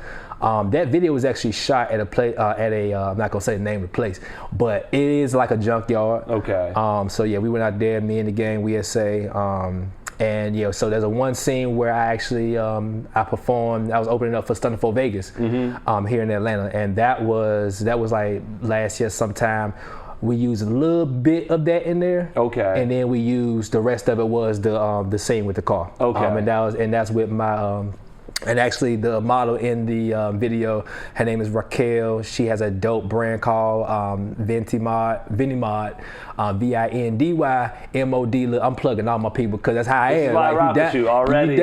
Speaker 4: That video was actually shot at I'm not gonna say the name of the place, but it is like a junkyard.
Speaker 5: Okay.
Speaker 4: So yeah, we went out there, me and the gang, WSA, and yeah, so there's one scene where I actually I performed. I was opening up for Stunning for Vegas here in Atlanta, and that was like last year sometime. We used a little bit of that in there.
Speaker 5: Okay.
Speaker 4: And then we used the rest of it was the scene with the car.
Speaker 5: Okay.
Speaker 4: And that's with my. And actually, the model in the video, her name is Raquel. She has a dope brand called Vindy Mod, VINDYMOD. I'm plugging all my people because that's how I am.
Speaker 5: I rock with you already.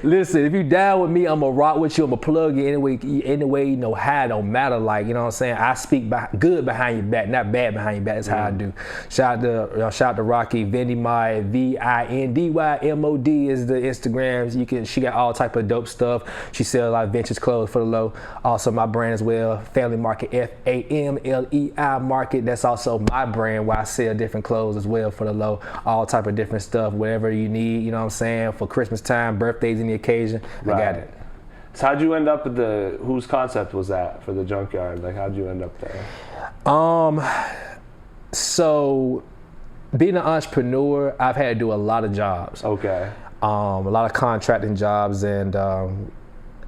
Speaker 4: Listen, if you down with me, I'm gonna rock with you. I'm gonna plug you anyway. You know how it don't matter. Like you know what I'm saying. I speak good behind your back, not bad behind your back. That's how I do. Shout out to Rocky Vindy Mod, VINDYMOD is the Instagrams. She got all type of dope stuff. She sells a lot of vintage clothes for the low. Also my brand as well, Family Market, FAMLEI Market. That's also my brand where I sell different clothes as well for the low. All type of different stuff, whatever you need, you know what I'm saying, for Christmas time, birthdays, any occasion, I got it.
Speaker 5: So how'd you end up at whose concept was that for the junkyard? Like how'd you end up there?
Speaker 4: So being an entrepreneur, I've had to do a lot of jobs.
Speaker 5: Okay.
Speaker 4: A lot of contracting jobs, and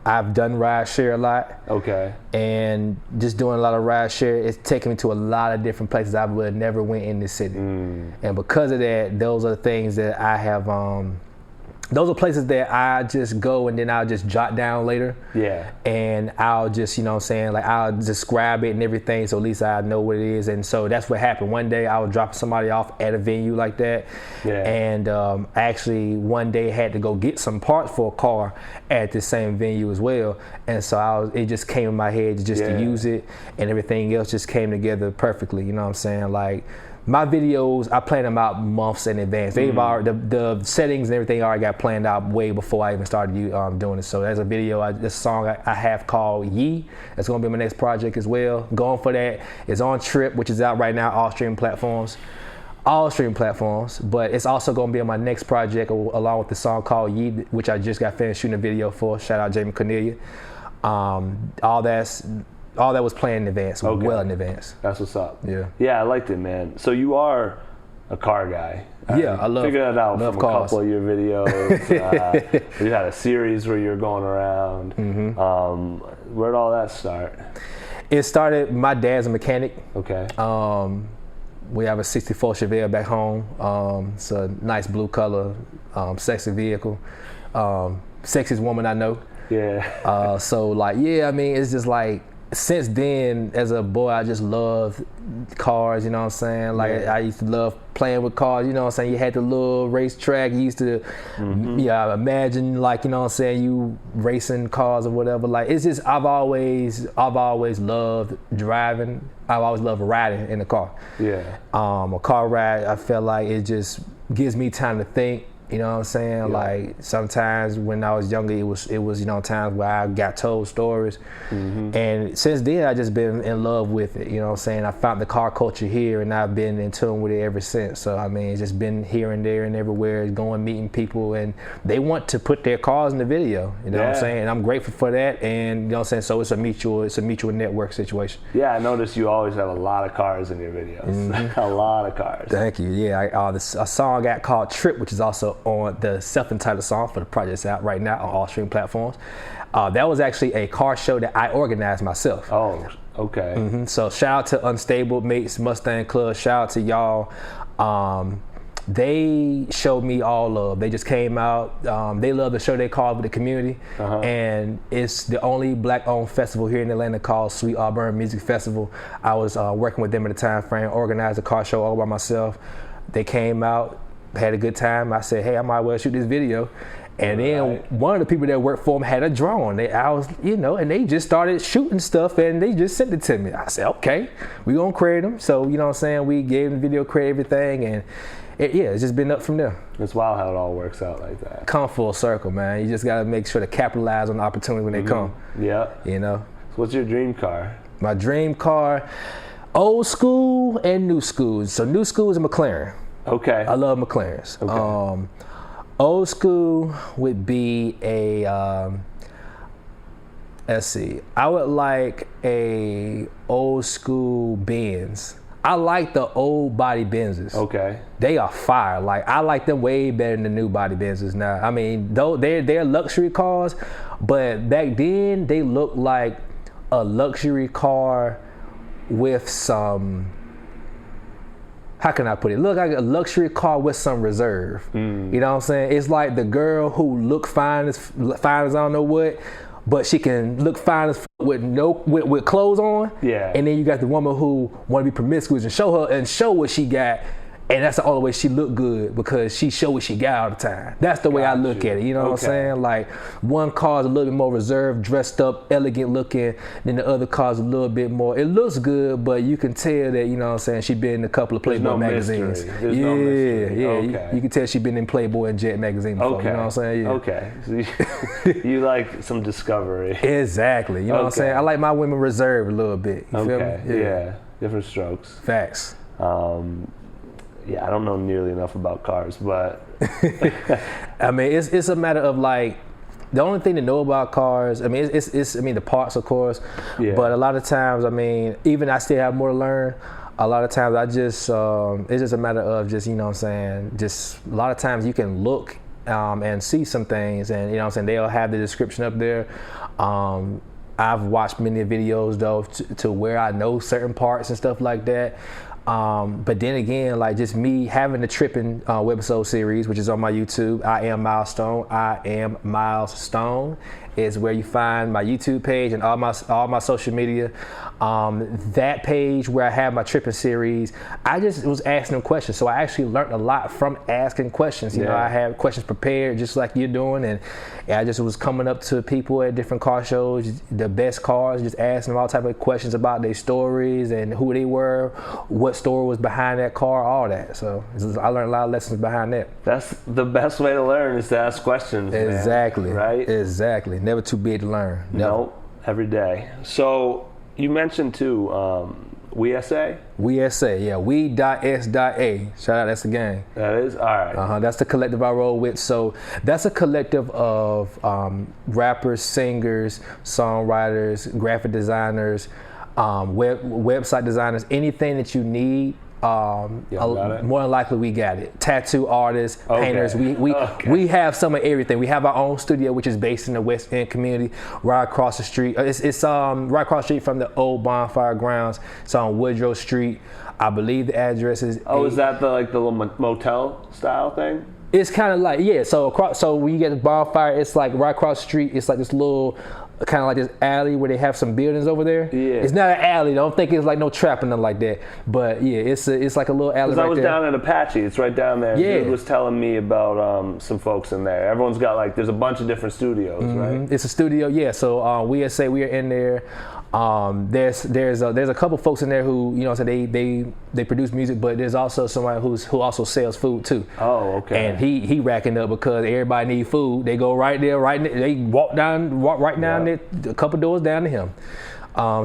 Speaker 4: I've done rideshare a lot.
Speaker 5: Okay.
Speaker 4: And just doing a lot of rideshare, it's taken me to a lot of different places I would have never went in this city. And because of that, those are the things that I have. Those are places that I just go and then I'll just jot down later. Yeah. And I'll just, you know what I'm saying, like I'll describe it and everything so at least I know what it is. And so that's what happened. One day I was dropping somebody off at a venue like that. Yeah. And actually one day had to go get some parts for a car at the same venue as well. And so it just came in my head just to use it, and everything else just came together perfectly. You know what I'm saying? Like my videos, I plan them out months in advance. They've already, the settings and everything already got planned out way before I even started doing it. So there's a video, this song I have called Ye. That's gonna be my next project as well. Going for that. It's on Trip, which is out right now, all streaming platforms. But it's also going to be on my next project along with the song called Ye, which I just got finished shooting a video for. Shout out Jamie Cornelia. All that was planned in advance, well in advance.
Speaker 5: That's what's up.
Speaker 4: Yeah,
Speaker 5: I liked it, man. So you are a car guy.
Speaker 4: Yeah, I love.
Speaker 5: Figured it out from
Speaker 4: cars.
Speaker 5: a couple of your videos. You had a series where you were going around. Where'd all that start?
Speaker 4: It started. My dad's a mechanic.
Speaker 5: Okay.
Speaker 4: We have a '64 Chevelle back home. It's a nice blue color, sexy vehicle. Sexiest woman I know.
Speaker 5: Yeah.
Speaker 4: So like, I mean, it's just like, since then, as a boy, I just loved cars, you know what I'm saying? Like, I used to love playing with cars, you know what I'm saying? You had the little racetrack, you used to, imagine, like, you know what I'm saying, you racing cars or whatever. Like, it's just, I've always loved driving. I've always loved riding in the car.
Speaker 5: Yeah.
Speaker 4: A car ride, I feel like it just gives me time to think. You know what I'm saying?
Speaker 5: Yeah.
Speaker 4: Like, sometimes when I was younger, it was you know, times where I got told stories. And since then, I just been in love with it. You know what I'm saying? I found the car culture here, and I've been in tune with it ever since. So, I mean, it's just been here and there and everywhere, going, meeting people, and they want to put their cars in the video. You know what I'm saying? And I'm grateful for that. And, you know what I'm saying? So it's a mutual network situation.
Speaker 5: Yeah, I noticed you always have a lot of cars in your videos. A lot of cars.
Speaker 4: Thank you. Yeah, a song I got called Trip, which is also on the self-entitled song for the project's out right now on all streaming platforms. That was actually a car show that I organized myself.
Speaker 5: Oh, okay.
Speaker 4: So shout out to Unstable Mates Mustang Club. Shout out to y'all. They showed me all love. They just came out. They love the show they call with the community. And it's the only black-owned festival here in Atlanta called Sweet Auburn Music Festival. I was working with them at the time frame, organized a car show all by myself. They came out, had a good time. I said, hey, I might well shoot this video. And then one of the people that worked for them had a drone. And they just started shooting stuff, and they just sent it to me. I said, okay, we gonna create them. So, you know what I'm saying? We gave them the video, create everything, and it's just been up from there.
Speaker 5: It's wild how it all works out like that.
Speaker 4: Come full circle, man. You just gotta make sure to capitalize on the opportunity when they come.
Speaker 5: Yeah.
Speaker 4: You know?
Speaker 5: So what's your dream car?
Speaker 4: My dream car, old school and new school. So new school is a McLaren.
Speaker 5: Okay.
Speaker 4: I love McLarens.
Speaker 5: Okay.
Speaker 4: Old school would be a, let's see, I would like a old school Benz. I like the old body Benzes.
Speaker 5: Okay.
Speaker 4: They are fire. Like, I like them way better than the new body Benzes now. I mean, though they're luxury cars, but back then they looked like a luxury car with some, how can I put it? Look like a luxury car with some reserve. You know what I'm saying? It's like the girl who look fine as I don't know what, but she can look fine as with clothes on.
Speaker 5: Yeah.
Speaker 4: And then you got the woman who want to be promiscuous and show what she got. And that's the only way she look good, because she show what she got all the time. That's the way I look at it. You know what I'm saying? Like, one car's a little bit more reserved, dressed up, elegant looking, then the other car's a little bit more. It looks good, but you can tell that, you know what I'm saying, she been in a couple of Playboy magazines.
Speaker 5: There's no mystery. Okay.
Speaker 4: You can tell she been in Playboy and Jet magazine before. You know what I'm saying? Yeah.
Speaker 5: Okay. So you like some discovery.
Speaker 4: Exactly. You know what I'm saying? I like my women reserved a little bit. You feel me?
Speaker 5: Yeah. Different strokes.
Speaker 4: Facts.
Speaker 5: Yeah, I don't know nearly enough about cars, but
Speaker 4: I mean, it's a matter of, like, the only thing to know about cars, I mean, it's the parts, of course, but a lot of times, I mean, even I still have more to learn. A lot of times I just, it's just a matter of just, you know what I'm saying, just a lot of times you can look and see some things, and, you know what I'm saying, they'll have the description up there. I've watched many videos, though, to where I know certain parts and stuff like that. But then again, like, just me having the Trippin' webisode series, which is on my YouTube, I Am Miles Stone. I Am Miles Stone is where you find my YouTube page and all my social media. That page where I have my Trippin' series, I just was asking them questions. So I actually learned a lot from asking questions. You know, I have questions prepared just like you're doing, and I just was coming up to people at different car shows, the best cars, just asking them all type of questions about their stories and who they were, what story was behind that car, all that. So I learned a lot of lessons behind that.
Speaker 5: That's the best way to learn, is to ask questions.
Speaker 4: Exactly.
Speaker 5: Man, right?
Speaker 4: Exactly. Never too big to learn. Never.
Speaker 5: Nope. Every day. So you mentioned too, WeSA?
Speaker 4: WeSA, yeah. We.S.A. Shout out, that's the gang.
Speaker 5: That is? All right.
Speaker 4: That's the collective I roll with. So that's a collective of rappers, singers, songwriters, graphic designers, website designers, anything that you need. More than likely we got it. Tattoo artists, painters. We have some of everything. We have our own studio, which is based in the West End community, right across the street. It's right across the street from the old bonfire grounds. It's on Woodrow Street. I believe the address is.
Speaker 5: Is that the little motel style thing?
Speaker 4: It's kind of like, yeah. So when you get the bonfire, it's like right across the street. It's like this little, kind of like this alley where they have some buildings over there. Yeah. It's not an alley. Don't think it's like no trap or nothing like that. But yeah, it's like a little alley right there.
Speaker 5: I was down at Apache. It's right down there. Yeah. Dude was telling me about some folks in there. Everyone's got there's a bunch of different studios, right? It's
Speaker 4: a studio, yeah. So WeSA, we are in there. There's a couple folks in there who, they produce music, but there's also somebody who also sells food too.
Speaker 5: Oh, okay.
Speaker 4: And he racking up because everybody need food. They go right there, they walk right down there, a couple doors down to him.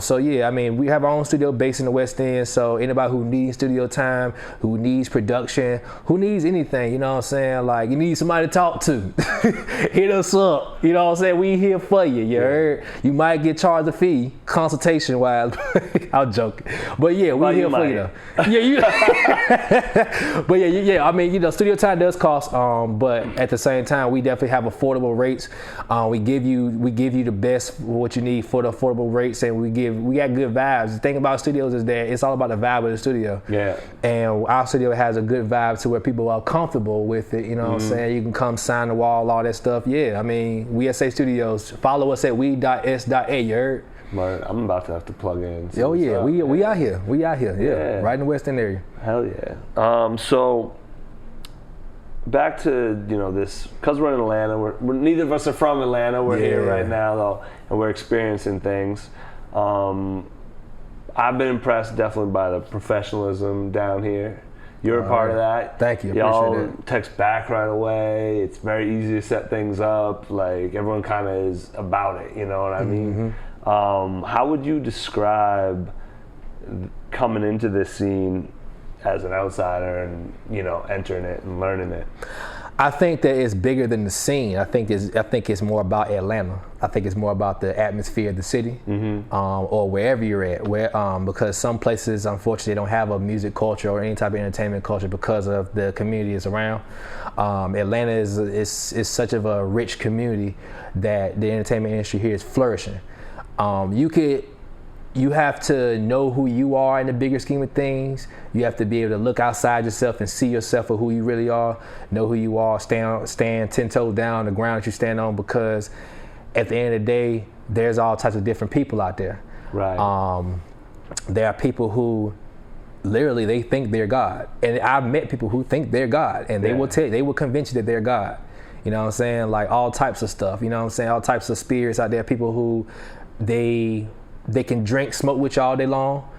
Speaker 4: So yeah, I mean, we have our own studio based in the West End. So anybody who needs studio time, who needs production, who needs anything, you know what I'm saying? Like, you need somebody to talk to, hit us up. You know what I'm saying? We here for you. You heard? You might get charged a fee, consultation wise. I'm joking, but yeah, we here for you though. Yeah, but yeah. I mean, studio time does cost, but at the same time, we definitely have affordable rates. We give you the best what you need for the affordable rates, and we got good vibes. The thing about studios is that it's all about the vibe of the studio.
Speaker 5: Yeah.
Speaker 4: And our studio has a good vibe to where people are comfortable with it. You know what I'm saying? You can come sign the wall, all that stuff. Yeah. I mean, WeSA Studios. Follow us at we.s.a. You heard?
Speaker 5: Right. I'm about to have to plug in.
Speaker 4: Oh yeah, we out here. We out here. Yeah. Right in the West End area.
Speaker 5: Hell yeah. So back to this, because we're in Atlanta. We're neither of us are from Atlanta. We're here right now though, and we're experiencing things. I've been impressed definitely by the professionalism down here. You're a part of that.
Speaker 4: Thank you.
Speaker 5: Y'all
Speaker 4: appreciate it.
Speaker 5: text back right away. It's very easy to set things up. Like, everyone kind of is about it. You know what I mean? How would you describe coming into this scene as an outsider and entering it and learning it?
Speaker 4: I think that it's bigger than the scene. I think it's more about Atlanta. I think it's more about the atmosphere of the city, or wherever you're at. Because some places, unfortunately, don't have a music culture or any type of entertainment culture because of the community is around. Atlanta is such of a rich community that the entertainment industry here is flourishing. You have to know who you are in the bigger scheme of things. You have to be able to look outside yourself and see yourself for who you really are, know who you are, stand 10 toes down on the ground that you stand on, because at the end of the day, there's all types of different people out there.
Speaker 5: Right.
Speaker 4: There are people who literally they think they're God. And I've met people who think they're God, and they will convince you that they're God. You know what I'm saying? Like all types of stuff, you know what I'm saying? All types of spirits out there, people who they can drink, smoke with you all day long,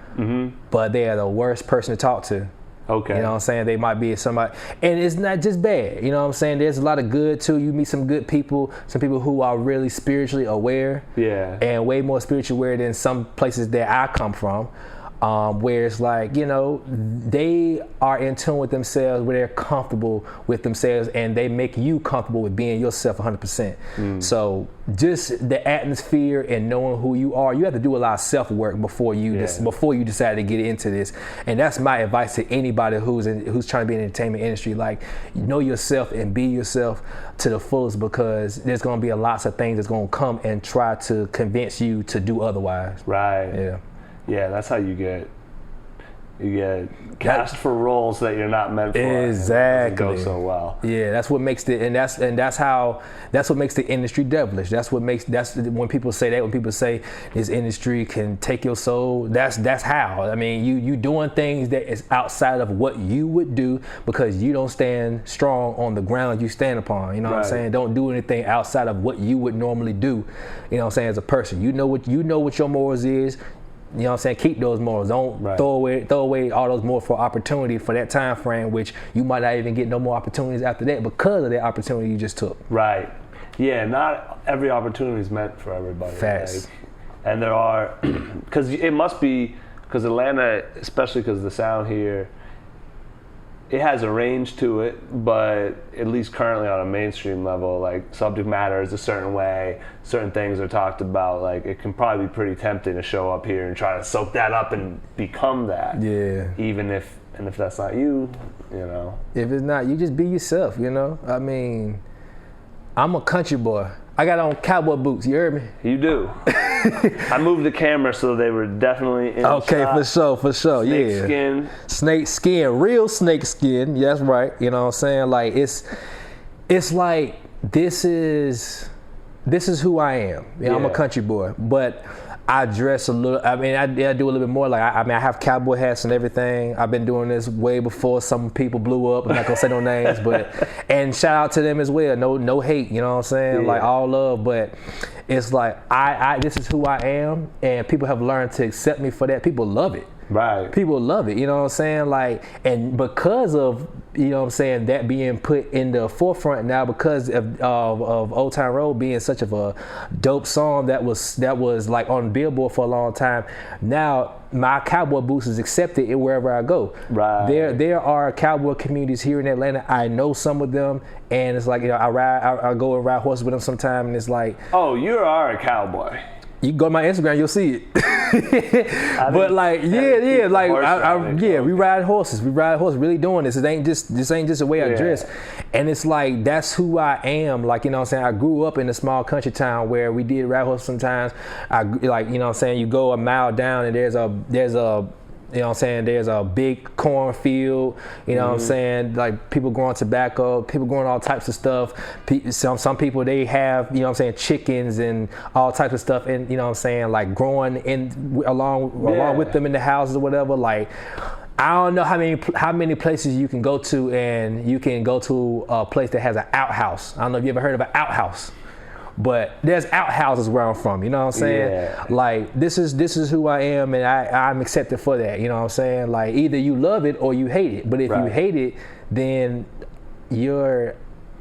Speaker 4: but they are the worst person to talk to.
Speaker 5: Okay.
Speaker 4: You know what I'm saying? They might be somebody, and it's not just bad. You know what I'm saying? There's a lot of good too. You meet some good people, some people who are really spiritually aware.
Speaker 5: Yeah.
Speaker 4: And way more spiritually aware than some places that I come from. Where it's like, they are in tune with themselves, where they're comfortable with themselves, and they make you comfortable with being yourself 100%. So just the atmosphere and knowing who you are, you have to do a lot of self-work before you decide to get into this. And that's my advice to anybody who's trying to be in the entertainment industry. Like, know yourself and be yourself to the fullest, because there's going to be lots of things that's going to come and try to convince you to do otherwise.
Speaker 5: Right.
Speaker 4: Yeah.
Speaker 5: Yeah, that's how you get cast for roles that you're not meant for.
Speaker 4: Exactly.
Speaker 5: It doesn't go so well.
Speaker 4: Yeah, that's what makes that's what makes the industry devilish. That's when people say that, when people say this industry can take your soul, that's how. I mean, you doing things that is outside of what you would do, because you don't stand strong on the ground you stand upon. You know what I'm saying? Don't do anything outside of what you would normally do. You know what I'm saying? As a person, you know what your morals is. you know what I'm saying, keep those morals. Don't throw away all those morals for opportunity for that time frame, which you might not even get no more opportunities after that because of that opportunity you just took.
Speaker 5: Right. Yeah, not every opportunity is meant for everybody.
Speaker 4: Facts.
Speaker 5: And there are, because it must be, because Atlanta, especially because the sound here, it has a range to it, but at least currently on a mainstream level, like subject matter is a certain way, certain things are talked about, like it can probably be pretty tempting to show up here and try to soak that up and become that.
Speaker 4: Yeah.
Speaker 5: Even if that's not you, you know.
Speaker 4: If it's not, you just be yourself, you know? I mean, I'm a country boy. I got on cowboy boots, you heard me?
Speaker 5: You do. I moved the camera so they were definitely in shot.
Speaker 4: for sure,
Speaker 5: Snake
Speaker 4: yeah.
Speaker 5: skin.
Speaker 4: Snake skin, real snake skin, yeah, that's right. You know what I'm saying? Like, it's like, this is who I am. Yeah. I'm a country boy, but I dress a little, I mean, I do a little bit more. Like, I have cowboy hats and everything. I've been doing this way before some people blew up. I'm not gonna say no names, but, and shout out to them as well. No hate, you know what I'm saying? Yeah. Like, all love, but it's like, this is who I am, and people have learned to accept me for that. People love it.
Speaker 5: Right.
Speaker 4: People love it, you know what I'm saying? Like, and because of, you know what I'm saying, that being put in the forefront now, because of Old Town Road being such of a dope song that was like on Billboard for a long time, now my cowboy boots is accepted wherever I go.
Speaker 5: Right.
Speaker 4: There are cowboy communities here in Atlanta. I know some of them, and it's like, you know, I go and ride horses with them sometime, and it's like,
Speaker 5: oh, you are a cowboy.
Speaker 4: You can go to my Instagram, you'll see it. But like, yeah, like, we ride horses. We ride horses. Really doing this. This ain't just the way I dress. And it's like, that's who I am. Like, you know what I'm saying? I grew up in a small country town where we did ride horses sometimes. Like, you know what I'm saying? You go a mile down and there's a you know what I'm saying, there's a big cornfield, you know what I'm saying, like people growing tobacco, people growing all types of stuff. Some people, they have, you know what I'm saying, chickens and all types of stuff, and you know what I'm saying, like growing in along with them in the houses or whatever. Like, I don't know how many places you can go to, and you can go to a place that has an outhouse. I don't know if you ever heard of an outhouse. But there's outhouses where I'm from, you know what I'm saying? Yeah. Like, this is who I am, and I'm accepted for that, you know what I'm saying? Like, either you love it or you hate it. But if you hate it, then you're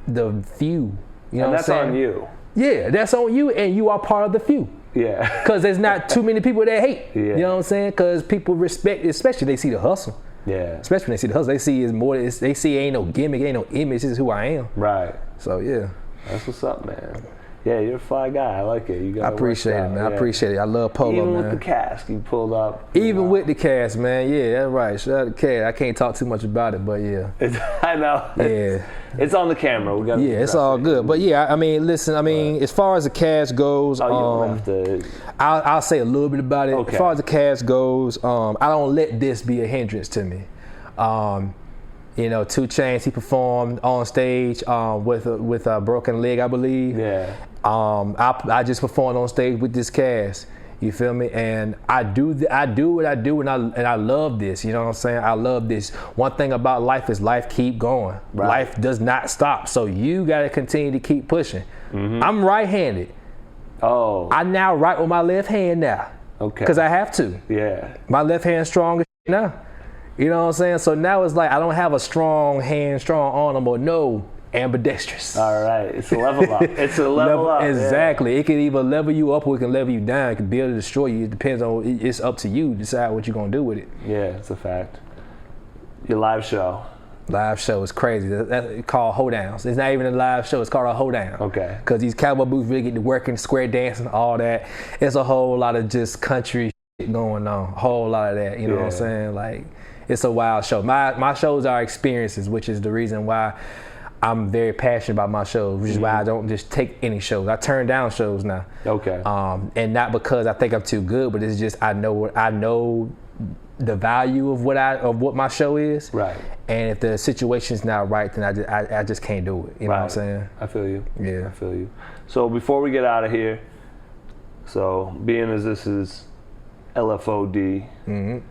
Speaker 4: the few, you know what I'm saying?
Speaker 5: And that's on you.
Speaker 4: Yeah, that's on you, and you are part of the few.
Speaker 5: Yeah.
Speaker 4: Because there's not too many people that hate,
Speaker 5: you
Speaker 4: know what I'm saying? Because people respect, especially they see the hustle.
Speaker 5: Yeah.
Speaker 4: Especially when they see the hustle, they see it's more, they see ain't no gimmick, ain't no image, this is who I am.
Speaker 5: Right.
Speaker 4: So, yeah.
Speaker 5: That's what's up, man. Yeah, you're a fly guy. I like it. You got.
Speaker 4: I appreciate it, man.
Speaker 5: Yeah.
Speaker 4: I appreciate it. I love polo,
Speaker 5: man.
Speaker 4: Even
Speaker 5: with the cast, you pulled up.
Speaker 4: Even with the cast, man. Yeah, that's right. Shout out to cast. I can't talk too much about it, but yeah.
Speaker 5: I know.
Speaker 4: Yeah.
Speaker 5: It's on the camera. We got.
Speaker 4: Yeah, it's all good. But yeah, I mean, listen. I mean, as far as the cast goes,
Speaker 5: you don't have to.
Speaker 4: I'll say a little bit about it.
Speaker 5: Okay.
Speaker 4: As far as the cast goes, I don't let this be a hindrance to me. You know, 2 Chainz, he performed on stage with a broken leg, I believe.
Speaker 5: Yeah.
Speaker 4: I just performed on stage with this cast. You feel me? And I do what I do, and I love this. You know what I'm saying? I love this. One thing about life is life keep going.
Speaker 5: Right.
Speaker 4: Life does not stop. So you got to continue to keep pushing. I'm right-handed.
Speaker 5: Oh.
Speaker 4: I now write with my left hand now.
Speaker 5: Okay.
Speaker 4: Because I have to.
Speaker 5: Yeah.
Speaker 4: My left hand's strong as now. You know what I'm saying? So now it's like I don't have a strong hand, strong arm, or no, ambidextrous.
Speaker 5: All right, it's a level up. It's a level up.
Speaker 4: Exactly.
Speaker 5: Yeah.
Speaker 4: It can either level you up or it can level you down. It can build or destroy you. It depends on. It's up to you to decide what you're gonna do with it.
Speaker 5: Yeah, it's a fact. Your live show.
Speaker 4: Live show is crazy. That's called hoedowns. It's not even a live show. It's called a hoedown.
Speaker 5: Okay.
Speaker 4: Because these cowboy boots really get to working, square dancing, all that. It's a whole lot of just country shit going on. A whole lot of that. You know what I'm saying? Like. It's a wild show. My shows are experiences, which is the reason why I'm very passionate about my shows, which is why I don't just take any shows. I turn down shows now.
Speaker 5: Okay.
Speaker 4: And not because I think I'm too good, but it's just I know the value of what my show is.
Speaker 5: Right.
Speaker 4: And if the situation's not right, then I just can't do it. You know what I'm saying?
Speaker 5: I feel you.
Speaker 4: Yeah.
Speaker 5: I feel you. So before we get out of here, so being as this is LFOD,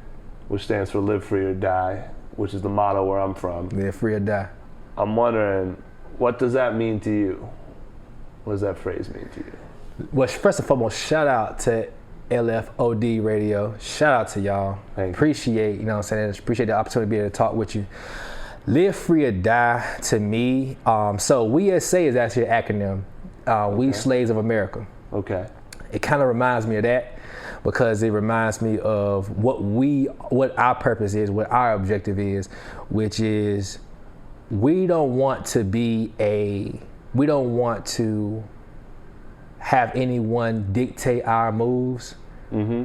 Speaker 5: which stands for Live Free or Die, which is the motto where I'm from.
Speaker 4: Live free or die.
Speaker 5: I'm wondering, what does that mean to you? What does that phrase mean to you?
Speaker 4: Well, first and foremost, shout out to LFOD Radio. Shout out to y'all.
Speaker 7: Thank you.
Speaker 4: Appreciate, you know what I'm saying? Appreciate the opportunity to be able to talk with you. Live Free or Die to me. So We SA is actually an acronym. We Slaves of America.
Speaker 7: Okay.
Speaker 4: It kind of reminds me of that because it reminds me of what our purpose is, what our objective is, which is we don't want to have anyone dictate our moves.
Speaker 7: Mm-hmm.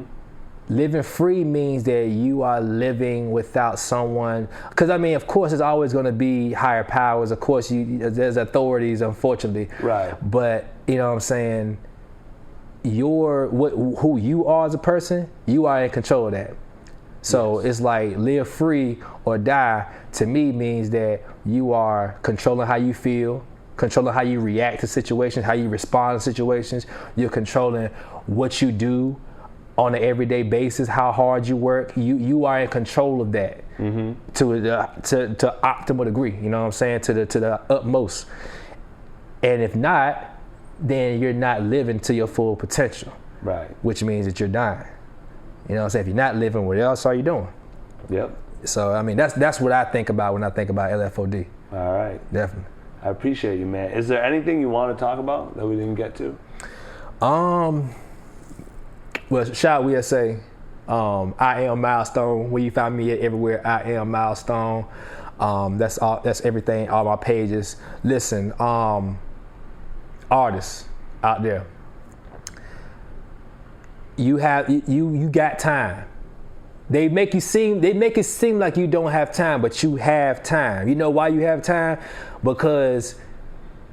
Speaker 4: Living free means that you are living without someone. Because I mean, of course, there's always going to be higher powers. Of course, there's authorities, unfortunately.
Speaker 7: Right.
Speaker 4: But you know what I'm saying. Who you are as a person, you are in control of that. So It's like live free or die to me means that you are controlling how you feel, controlling how you react to situations, how you respond to situations. You're controlling what you do on an everyday basis, how hard you work. You are in control of that to optimal degree. You know what I'm saying? To the utmost. And if not, then you're not living to your full potential.
Speaker 7: Right.
Speaker 4: Which means that you're dying. You know what I'm saying? If you're not living, what else are you doing?
Speaker 7: Yep.
Speaker 4: So I mean that's what I think about when I think about LFOD.
Speaker 7: All right.
Speaker 4: Definitely.
Speaker 7: I appreciate you, man. Is there anything you want to talk about that we didn't get to?
Speaker 4: Well, shout out USA. I am Miles Stone. Where you find me at everywhere, I am Miles Stone. That's all. That's everything. All my pages. Listen, artists out there, you got time. They make it seem like you don't have time, but you have time. You know why you have time? Because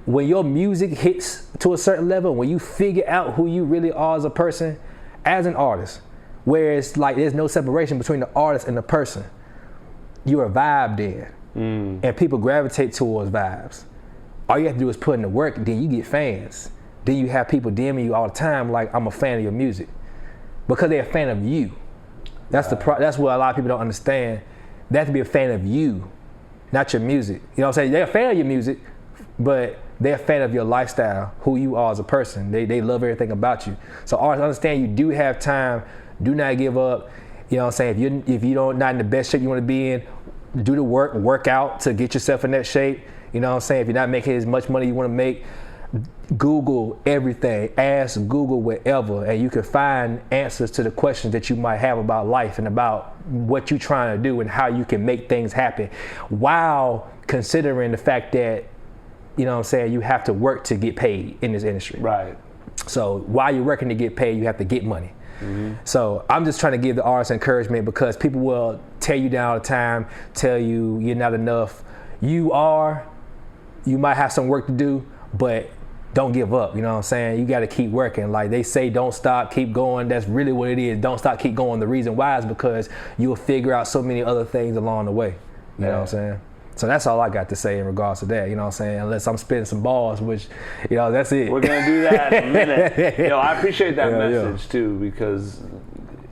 Speaker 4: when your music hits to a certain level, when you figure out who you really are as a person, as an artist, where it's like there's no separation between the artist and the person, you're a vibe then. And people gravitate towards vibes. All you have to do is put in the work, then you get fans. Then you have people DMing you all the time like, I'm a fan of your music. Because they're a fan of you. That's that's what a lot of people don't understand. They have to be a fan of you, not your music. You know what I'm saying? They're a fan of your music, but they're a fan of your lifestyle, who you are as a person. They love everything about you. So artists, understand you do have time. Do not give up. You know what I'm saying? If you don't not in the best shape you want to be in, do the work out to get yourself in that shape. You know what I'm saying? If you're not making as much money you want to make, Google everything. Ask Google whatever, and you can find answers to the questions that you might have about life and about what you're trying to do and how you can make things happen, while considering the fact that, you know what I'm saying, you have to work to get paid in this industry.
Speaker 7: Right.
Speaker 4: So while you're working to get paid, you have to get money. So I'm just trying to give the artists encouragement, because people will tear you down all the time, tell you you're not enough. You might have some work to do, but don't give up. You know what I'm saying? You got to keep working. Like they say, don't stop, keep going. That's really what it is. Don't stop, keep going. The reason why is because you'll figure out so many other things along the way. You know what I'm saying? So that's all I got to say in regards to that. You know what I'm saying? Unless I'm spitting some balls, which, you know, that's it.
Speaker 7: We're going to do that in a minute. Yo, I appreciate that message too, because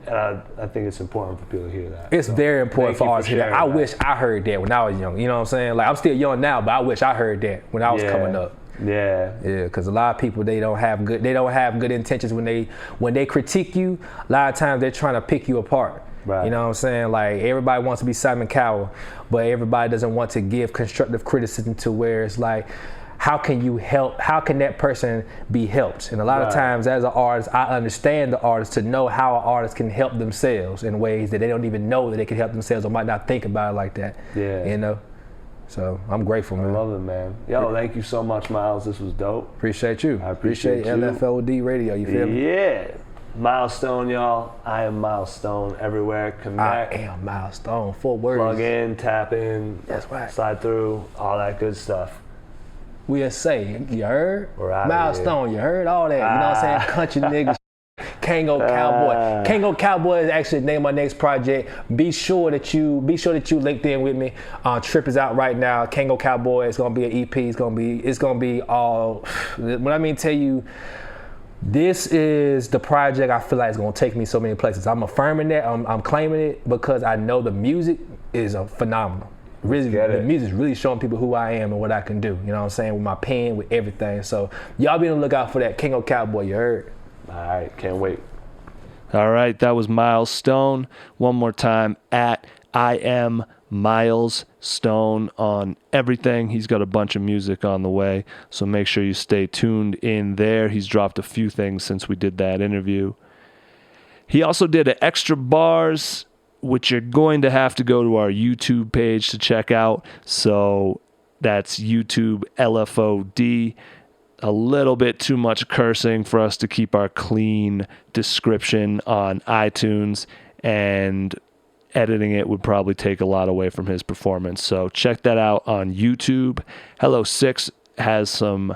Speaker 7: I think it's important for people to hear that.
Speaker 4: It's very important for artists to hear that. I wish I heard that when I was young. You know what I'm saying? Like, I'm still young now, but I wish I heard that when I was coming up.
Speaker 7: Yeah,
Speaker 4: because a lot of people, they don't have good intentions when they critique you. A lot of times they're trying to pick you apart. Right. You know what I'm saying? Like, everybody wants to be Simon Cowell, but everybody doesn't want to give constructive criticism to where it's like, how can you help? How can that person be helped? And a lot of times as an artist, I understand the artist to know how an artist can help themselves in ways that they don't even know that they can help themselves, or might not think about it like that. Yeah. You know? So I'm grateful, man.
Speaker 7: I love it, man. Yo, thank you so much, Miles. This was dope.
Speaker 4: Appreciate you.
Speaker 7: I appreciate you.
Speaker 4: LFOD Radio, you feel me?
Speaker 7: Yeah. Miles Stone, y'all. I am Miles Stone everywhere. Connect.
Speaker 4: I am Miles Stone. 4 words.
Speaker 7: Plug in, tap in.
Speaker 4: That's right.
Speaker 7: Slide through, all that good stuff.
Speaker 4: We'll say, you heard?
Speaker 7: Miles
Speaker 4: Stone, you heard all that. You know what I'm saying? Country niggas. Kango Cowboy. Kango Cowboy is actually the name of my next project. Be sure that you linked in with me. Trip is out right now. Kango Cowboy. It's gonna be an EP. It's gonna be all. When I mean tell you, this is the project I feel like is gonna take me so many places. I'm affirming that. I'm claiming it because I know the music is phenomenal. Really, the music's really showing people who I am and what I can do. You know what I'm saying? With my pen, with everything. So y'all be on the lookout for that Kango Cowboy. You heard?
Speaker 7: All right, can't wait.
Speaker 5: All right, that was Miles Stone. One more time, at I am Miles Stone on everything. He's got a bunch of music on the way, so make sure you stay tuned in there. He's dropped a few things since we did that interview. He also did an extra bars, which you're going to have to go to our YouTube page to check out. So that's YouTube LFOD. A little bit too much cursing for us to keep our clean description on iTunes, and editing it would probably take a lot away from his performance. So check that out on YouTube. HelloSIXX has some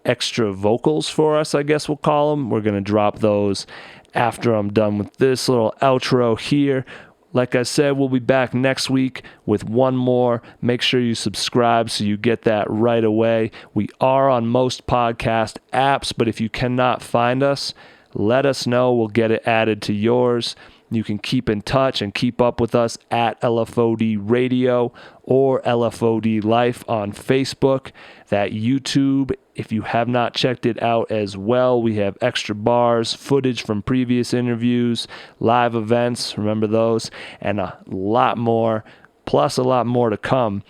Speaker 5: extra vocals for us, I guess we'll call them. We're going to drop those after I'm done with this little outro here. Like I said, we'll be back next week with one more. Make sure you subscribe so you get that right away. We are on most podcast apps, but if you cannot find us, let us know. We'll get it added to yours. You can keep in touch and keep up with us at LFOD Radio or LFOD Life on Facebook. That YouTube, if you have not checked it out as well, we have extra bars, footage from previous interviews, live events, remember those, and a lot more, plus a lot more to come.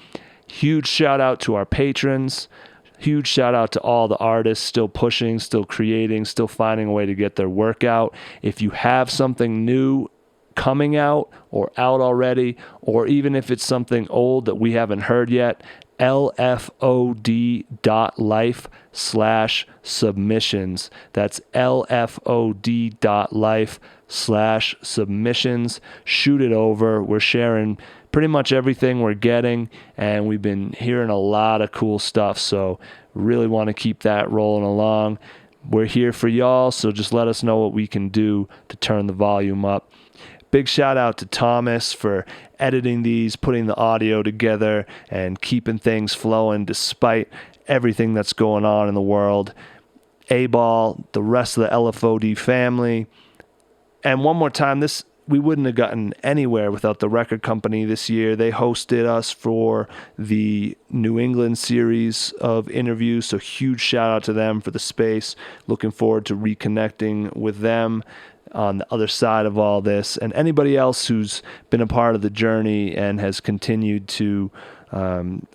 Speaker 5: Huge shout out to our patrons. Huge shout out to all the artists still pushing, still creating, still finding a way to get their work out. If you have something new coming out or out already, or even if it's something old that we haven't heard yet, lfod.life/submissions. That's lfod.life/submissions. Shoot it over. We're sharing pretty much everything we're getting, and we've been hearing a lot of cool stuff, so really want to keep that rolling along. We're here for y'all, so just let us know what we can do to turn the volume up. Big shout out to Thomas for editing these, putting the audio together, and keeping things flowing despite everything that's going on in the world. A-Ball, the rest of the LFOD family. And one more time, we wouldn't have gotten anywhere without the record company this year. They hosted us for the New England series of interviews, so huge shout out to them for the space. Looking forward to reconnecting with them on the other side of all this, and anybody else who's been a part of the journey and has continued to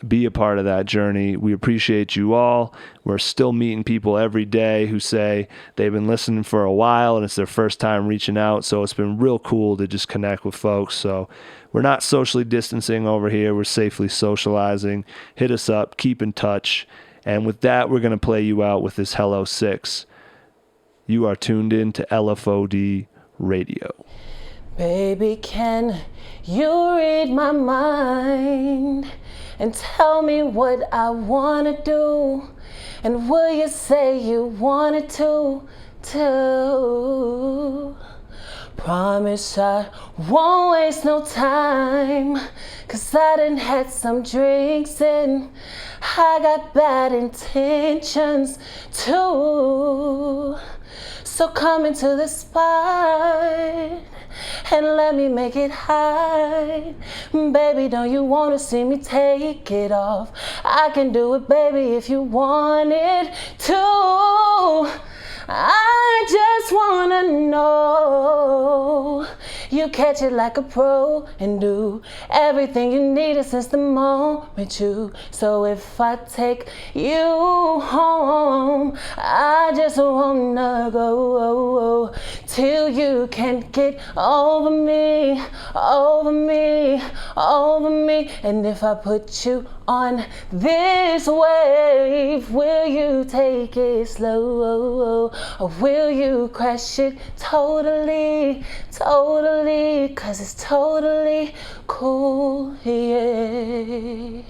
Speaker 5: be a part of that journey. We appreciate you all. We're still meeting people every day who say they've been listening for a while and it's their first time reaching out, so it's been real cool to just connect with folks. So we're not socially distancing over here. We're safely socializing. Hit us up. Keep in touch. And with that, we're going to play you out with this HelloSIXX. You are tuned in to LFOD Radio.
Speaker 6: Baby, can you read my mind and tell me what I wanna do? And will you say you wanted to? Promise I won't waste no time, 'cause I done had some drinks and I got bad intentions too. So come into the spot and let me make it high. Baby, don't you wanna see me take it off? I can do it, baby, if you want it to. I just wanna know you catch it like a pro and do everything you needed since the moment you. So if I take you home, I just wanna go till you can't get over me, over me, over me. And if I put you on this wave, will you take it slow? Or will you crash it totally, totally? 'Cause it's totally cool, yeah.